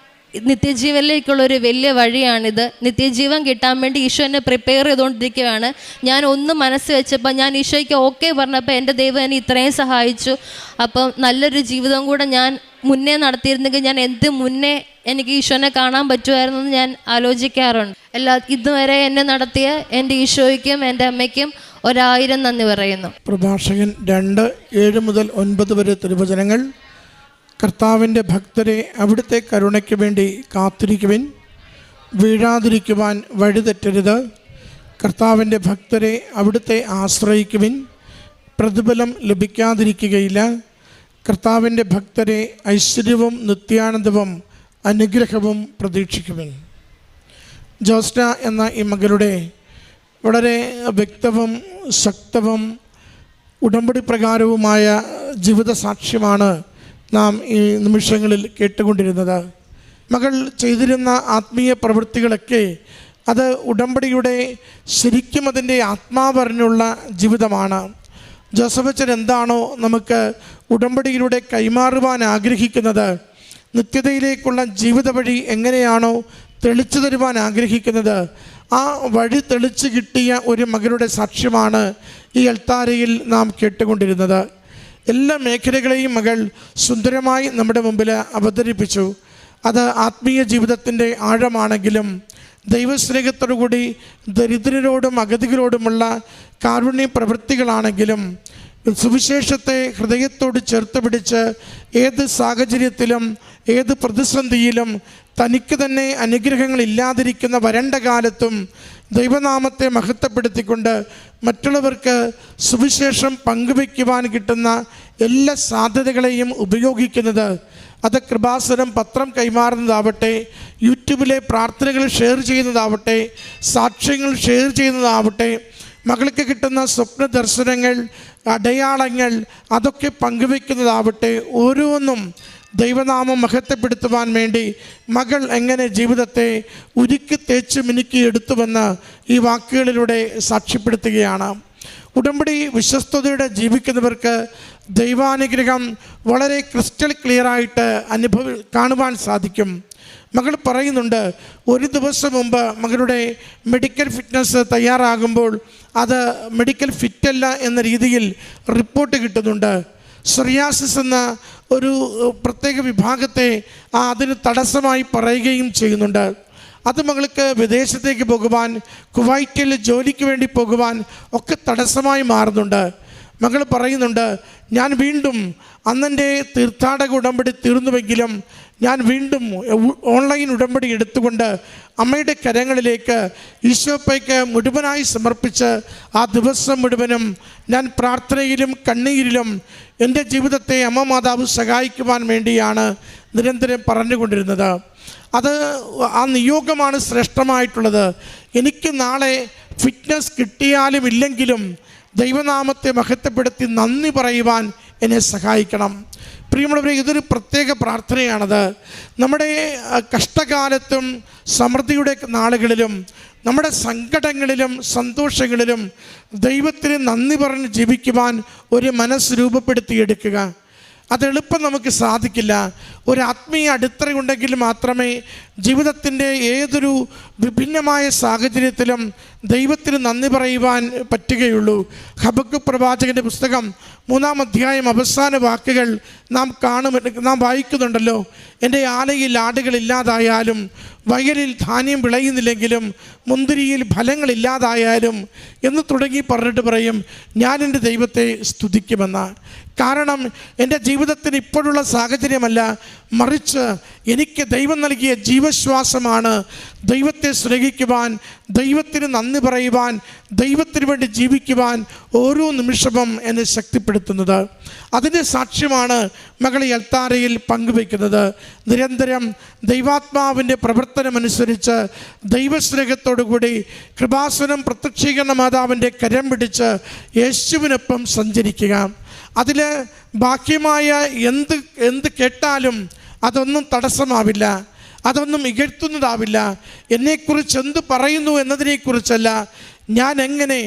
നിത്യജീവനിലേക്കുള്ളൊരു വലിയ വഴിയാണിത്. നിത്യജീവൻ കിട്ടാൻ വേണ്ടി ഈശോ എന്നെ പ്രിപ്പയർ ചെയ്തുകൊണ്ടിരിക്കുകയാണ്. ഞാൻ ഒന്ന് മനസ്സ് വെച്ചപ്പോൾ, ഞാൻ ഈശോയ്ക്ക് ഓക്കെ പറഞ്ഞപ്പോൾ എൻ്റെ ദൈവം എന്നെ ഇത്രയും സഹായിച്ചു. അപ്പം നല്ലൊരു ജീവിതം കൂടെ ഞാൻ മുന്നേ നടത്തിയിരുന്നെങ്കിൽ ഞാൻ എന്ത് മുന്നേ എനിക്ക് ഈശോനെ കാണാൻ പറ്റുമായിരുന്നു എന്ന് ഞാൻ ആലോചിക്കാറുണ്ട്. ഇതുവരെ എന്നെ നടത്തിയ എൻ്റെ ഈശോയ്ക്കും എൻ്റെ അമ്മയ്ക്കും 1000 നന്ദി പറയുന്നു. പ്രഭാഷകൻ 2:7 മുതൽ 9 വരെ തിരുവചനങ്ങൾ. കർത്താവിൻ്റെ ഭക്തരെ അവിടുത്തെ കരുണയ്ക്ക് വേണ്ടി കാത്തിരിക്കുവിൻ, വീഴാതിരിക്കുവാൻ വഴിതെറ്റരുത്. കർത്താവിൻ്റെ ഭക്തരെ അവിടുത്തെ ആശ്രയിക്കുവിൻ, പ്രതിഫലം ലഭിക്കാതിരിക്കുകയില്ല. കർത്താവിൻ്റെ ഭക്തരെ ഐശ്വര്യവും നിത്യാനന്ദവും അനുഗ്രഹവും പ്രതീക്ഷിക്കുവിൻ. ജോസ്ന എന്ന ഈ മകളുടെ വളരെ വ്യക്തവും ശക്തവും ഉടമ്പടി പ്രകാരവുമായ ജീവിത സാക്ഷ്യമാണ് നാം ഈ നിമിഷങ്ങളിൽ കേട്ടുകൊണ്ടിരുന്നത്. മകൾ ചെയ്തിരുന്ന ആത്മീയ പ്രവൃത്തികളൊക്കെ അത് ഉടമ്പടിയുടെ ശരിക്കും അതിൻ്റെ ആത്മാവറിഞ്ഞുള്ള ജീവിതമാണ്. ജോസഫച്ചൻ എന്താണോ നമുക്ക് ഉടമ്പടിയിലൂടെ കൈമാറുവാൻ ആഗ്രഹിക്കുന്നത്, നിത്യതയിലേക്കുള്ള ജീവിത വഴി എങ്ങനെയാണോ തെളിച്ചു തരുവാൻ ആഗ്രഹിക്കുന്നത്, ആ വഴി തെളിച്ചു കിട്ടിയ ഒരു മകളുടെ സാക്ഷ്യമാണ് ഈ അൾത്താരയിൽ നാം കേട്ടുകൊണ്ടിരുന്നത്. എല്ലാ മേഖലകളെയും മകൾ സുന്ദരമായി നമ്മുടെ മുമ്പിൽ അവതരിപ്പിച്ചു. അത് ആത്മീയ ജീവിതത്തിൻ്റെ ആഴമാണെങ്കിലും ദൈവസ്നേഹത്തോടുകൂടി ദരിദ്രരോടും അഗതികളോടുമുള്ള കാരുണ്യ പ്രവൃത്തികളാണെങ്കിലും സുവിശേഷത്തെ ഹൃദയത്തോട് ചേർത്ത് പിടിച്ച് ഏത് സാഹചര്യത്തിലും ഏത് പ്രതിസന്ധിയിലും തനിക്ക് തന്നെ അനുഗ്രഹങ്ങളില്ലാതിരിക്കുന്ന വരണ്ട കാലത്തും ദൈവനാമത്തെ മഹത്വപ്പെടുത്തിക്കൊണ്ട് മറ്റുള്ളവർക്ക് സുവിശേഷം പങ്കുവയ്ക്കുവാൻ കിട്ടുന്ന എല്ലാ സാധ്യതകളെയും ഉപയോഗിക്കുന്നത്, അത് കൃപാസനം പത്രം കൈമാറുന്നതാവട്ടെ, യൂട്യൂബിലെ പ്രാർത്ഥനകൾ ഷെയർ ചെയ്യുന്നതാവട്ടെ, സാക്ഷ്യങ്ങൾ ഷെയർ ചെയ്യുന്നതാവട്ടെ, മകൾക്ക് കിട്ടുന്ന സ്വപ്ന ദർശനങ്ങൾ, അടയാളങ്ങൾ അതൊക്കെ പങ്കുവയ്ക്കുന്നതാവട്ടെ, ഓരോന്നും ദൈവനാമം മഹത്വപ്പെടുത്തുവാൻ വേണ്ടി മകൾ എങ്ങനെ ജീവിതത്തെ ഉരുക്കി തേച്ച് മിനുക്കി എടുത്തുവെന്ന് ഈ വാക്കുകളിലൂടെ സാക്ഷ്യപ്പെടുത്തുകയാണ്. ഉടമ്പടി വിശ്വസ്തയോടെ ജീവിക്കുന്നവർക്ക് ദൈവാനുഗ്രഹം വളരെ ക്രിസ്റ്റൽ ക്ലിയറായിട്ട് കാണുവാൻ സാധിക്കും. മകൾ പറയുന്നുണ്ട്, ഒരു ദിവസം മുമ്പ് മകളുടെ മെഡിക്കൽ ഫിറ്റ്നസ് തയ്യാറാകുമ്പോൾ അത് മെഡിക്കൽ ഫിറ്റല്ല എന്ന രീതിയിൽ റിപ്പോർട്ട് കിട്ടുന്നുണ്ട്. സോറിയാസിസ് എന്ന ഒരു പ്രത്യേക വിഭാഗത്തെ അതിന് തടസ്സമായി പറയുകയും ചെയ്യുന്നുണ്ട്. അത് മകൾക്ക് വിദേശത്തേക്ക് പോകുവാൻ, കുവൈറ്റിൽ ജോലിക്ക് വേണ്ടി പോകുവാൻ ഒക്കെ തടസ്സമായി മാറുന്നുണ്ട്. മകൾ പറയുന്നുണ്ട്, ഞാൻ വീണ്ടും അന്നെൻ്റെ തീർത്ഥാടക ഉടമ്പടി തീർന്നുവെങ്കിലും ഞാൻ വീണ്ടും ഓൺലൈൻ ഉടമ്പടി എടുത്തുകൊണ്ട് അമ്മയുടെ കരങ്ങളിലേക്ക് ഈശോപ്പയ്ക്ക് മുഴുവനായി സമർപ്പിച്ച് ആ ദിവസം മുഴുവനും ഞാൻ പ്രാർത്ഥനയിലും കണ്ണീരിലും എൻ്റെ ജീവിതത്തെ അമ്മ മാതാവ് സഹായിക്കുവാൻ വേണ്ടിയാണ് നിരന്തരം പറഞ്ഞുകൊണ്ടിരുന്നത്. അത് ആ നിയോഗമാണ് ശ്രേഷ്ഠമായിട്ടുള്ളത്. എനിക്ക് നാളെ ഫിറ്റ്നസ് കിട്ടിയാലും ഇല്ലെങ്കിലും ദൈവനാമത്തെ മഹത്വപ്പെടുത്തി നന്ദി പറയുവാൻ എന്നെ സഹായിക്കണം. പ്രിയമുള്ളവരെ, ഇതൊരു പ്രത്യേക പ്രാർത്ഥനയാണത്. നമ്മുടെ കഷ്ടകാലത്തും സമൃദ്ധിയുടെ നാളുകളിലും നമ്മുടെ സങ്കടങ്ങളിലും സന്തോഷങ്ങളിലും ദൈവത്തിന് നന്ദി പറഞ്ഞ് ജീവിക്കുവാൻ ഒരു മനസ്സ് രൂപപ്പെടുത്തിയെടുക്കുക. അതെളുപ്പം നമുക്ക് സാധിക്കില്ല. ഒരു ആത്മീയ അടിത്തറയുണ്ടെങ്കിൽ മാത്രമേ ജീവിതത്തിൻ്റെ ഏതൊരു വിഭിന്നമായ സാഹചര്യത്തിലും ദൈവത്തിന് നന്ദി പറയുവാൻ പറ്റുകയുള്ളൂ. ഹബക്കൂക്ക് പ്രവാചകൻ്റെ പുസ്തകം 3-ാം അധ്യായം അവസാന വാക്കുകൾ നാം വായിക്കുന്നുണ്ടല്ലോ. എൻ്റെ ആലയിൽ ആടുകളില്ലാതായാലും, വയലിൽ ധാന്യം വിളയുന്നില്ലെങ്കിലും, മുന്തിരിയിൽ ഫലങ്ങളില്ലാതായാലും എന്ന് തുടങ്ങി പറഞ്ഞിട്ട് പറയും, ഞാൻ എൻ്റെ ദൈവത്തെ സ്തുതിക്കുമെന്ന്. കാരണം എൻ്റെ ജീവിതത്തിന് ഇപ്പോഴുള്ള സാഹചര്യമല്ല, മറിച്ച് എനിക്ക് ദൈവം നൽകിയ ജീവശ്വാസമാണ് ദൈവത്തെ സ്നേഹിക്കുവാൻ, ദൈവത്തിന് നന്ദി പറയുവാൻ, ദൈവത്തിന് വേണ്ടി ജീവിക്കുവാൻ ഓരോ നിമിഷവും എന്നെ ശക്തിപ്പെടുത്തുന്നത്. അതിൻ്റെ സാക്ഷ്യമാണ് മകൾ ഈ അൾത്താരയിൽ പങ്കുവയ്ക്കുന്നത്. നിരന്തരം ദൈവാത്മാവിൻ്റെ പ്രവർത്തനമനുസരിച്ച് ദൈവസ്നേഹത്തോടുകൂടി കൃപാസനം പ്രത്യക്ഷീകരണ മാതാവിൻ്റെ കരം പിടിച്ച് യേശുവിനൊപ്പം സഞ്ചരിക്കുക. അതിൽ ബാഹ്യമായ എന്ത് കേട്ടാലും അതൊന്നും തടസ്സമാവില്ല, അതൊന്നും ഇകഴ്ത്തുന്നതാവില്ല. എന്നെക്കുറിച്ച് എന്ത് പറയുന്നു എന്നതിനെക്കുറിച്ചല്ല, ഞാൻ എങ്ങനെ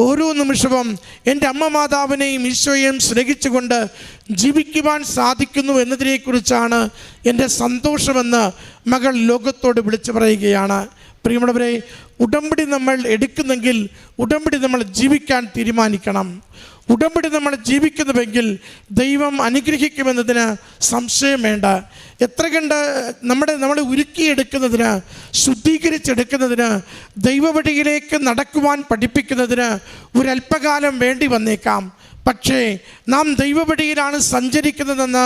ഓരോ നിമിഷവും എൻ്റെ അമ്മ മാതാവിനെയും ഈശോയെയും സ്നേഹിച്ചുകൊണ്ട് ജീവിക്കുവാൻ സാധിക്കുന്നു എന്നതിനെക്കുറിച്ചാണ് എൻ്റെ സന്തോഷമെന്ന് മകൾ ലോകത്തോട് വിളിച്ചു പറയുകയാണ്. പ്രിയമുള്ളവരെ, ഉടമ്പടി നമ്മൾ എടുക്കുന്നെങ്കിൽ ഉടമ്പടി നമ്മൾ ജീവിക്കാൻ തീരുമാനിക്കണം. ഉടമ്പടി നമ്മൾ ജീവിക്കുന്നുവെങ്കിൽ ദൈവം അനുഗ്രഹിക്കുമെന്നതിന് സംശയം വേണ്ട. എത്ര കണ്ട് നമ്മളെ ഉരുക്കിയെടുക്കുന്നതിന്, ശുദ്ധീകരിച്ചെടുക്കുന്നതിന്, ദൈവവഴിയിലേക്ക് നടക്കുവാൻ പഠിപ്പിക്കുന്നതിന് ഒരല്പകാലം വേണ്ടി വന്നേക്കാം. പക്ഷേ നാം ദൈവവഴിയിലാണ് സഞ്ചരിക്കുന്നതെന്ന്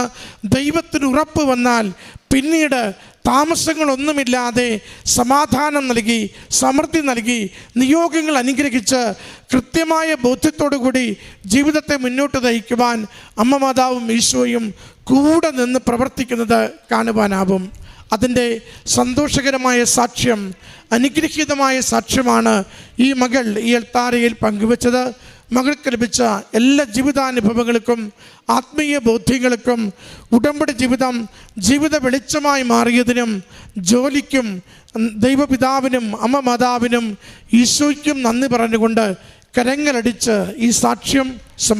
ദൈവത്തിന് ഉറപ്പ് വന്നാൽ പിന്നീട് താമസങ്ങളൊന്നുമില്ലാതെ സമാധാനം നൽകി, സമൃദ്ധി നൽകി, നിയോഗങ്ങൾ അനുഗ്രഹിച്ച് കൃത്യമായ ബോധ്യത്തോടുകൂടി ജീവിതത്തെ മുന്നോട്ട് നയിക്കുവാൻ അമ്മ മാതാവും ഈശോയും കൂടെ നിന്ന് പ്രവർത്തിക്കുന്നത് കാണുവാനാവും. അതിൻ്റെ സന്തോഷകരമായ സാക്ഷ്യം, അനുഗ്രഹീതമായ സാക്ഷ്യമാണ് ഈ മകൾ ഈ അൾത്താരയിൽ പങ്കുവച്ചത്. മകൾക്ക് ലഭിച്ച എല്ലാ ജീവിതാനുഭവങ്ങൾക്കും ആത്മീയ ബോധ്യങ്ങൾക്കും ഉടമ്പടി ജീവിത വെളിച്ചമായി മാറിയതിനും ജോലിക്കും ദൈവപിതാവിനും അമ്മ മാതാവിനും ഈശോയ്ക്കും നന്ദി പറഞ്ഞുകൊണ്ട് കരങ്ങളടിച്ച് ഈ സാക്ഷ്യം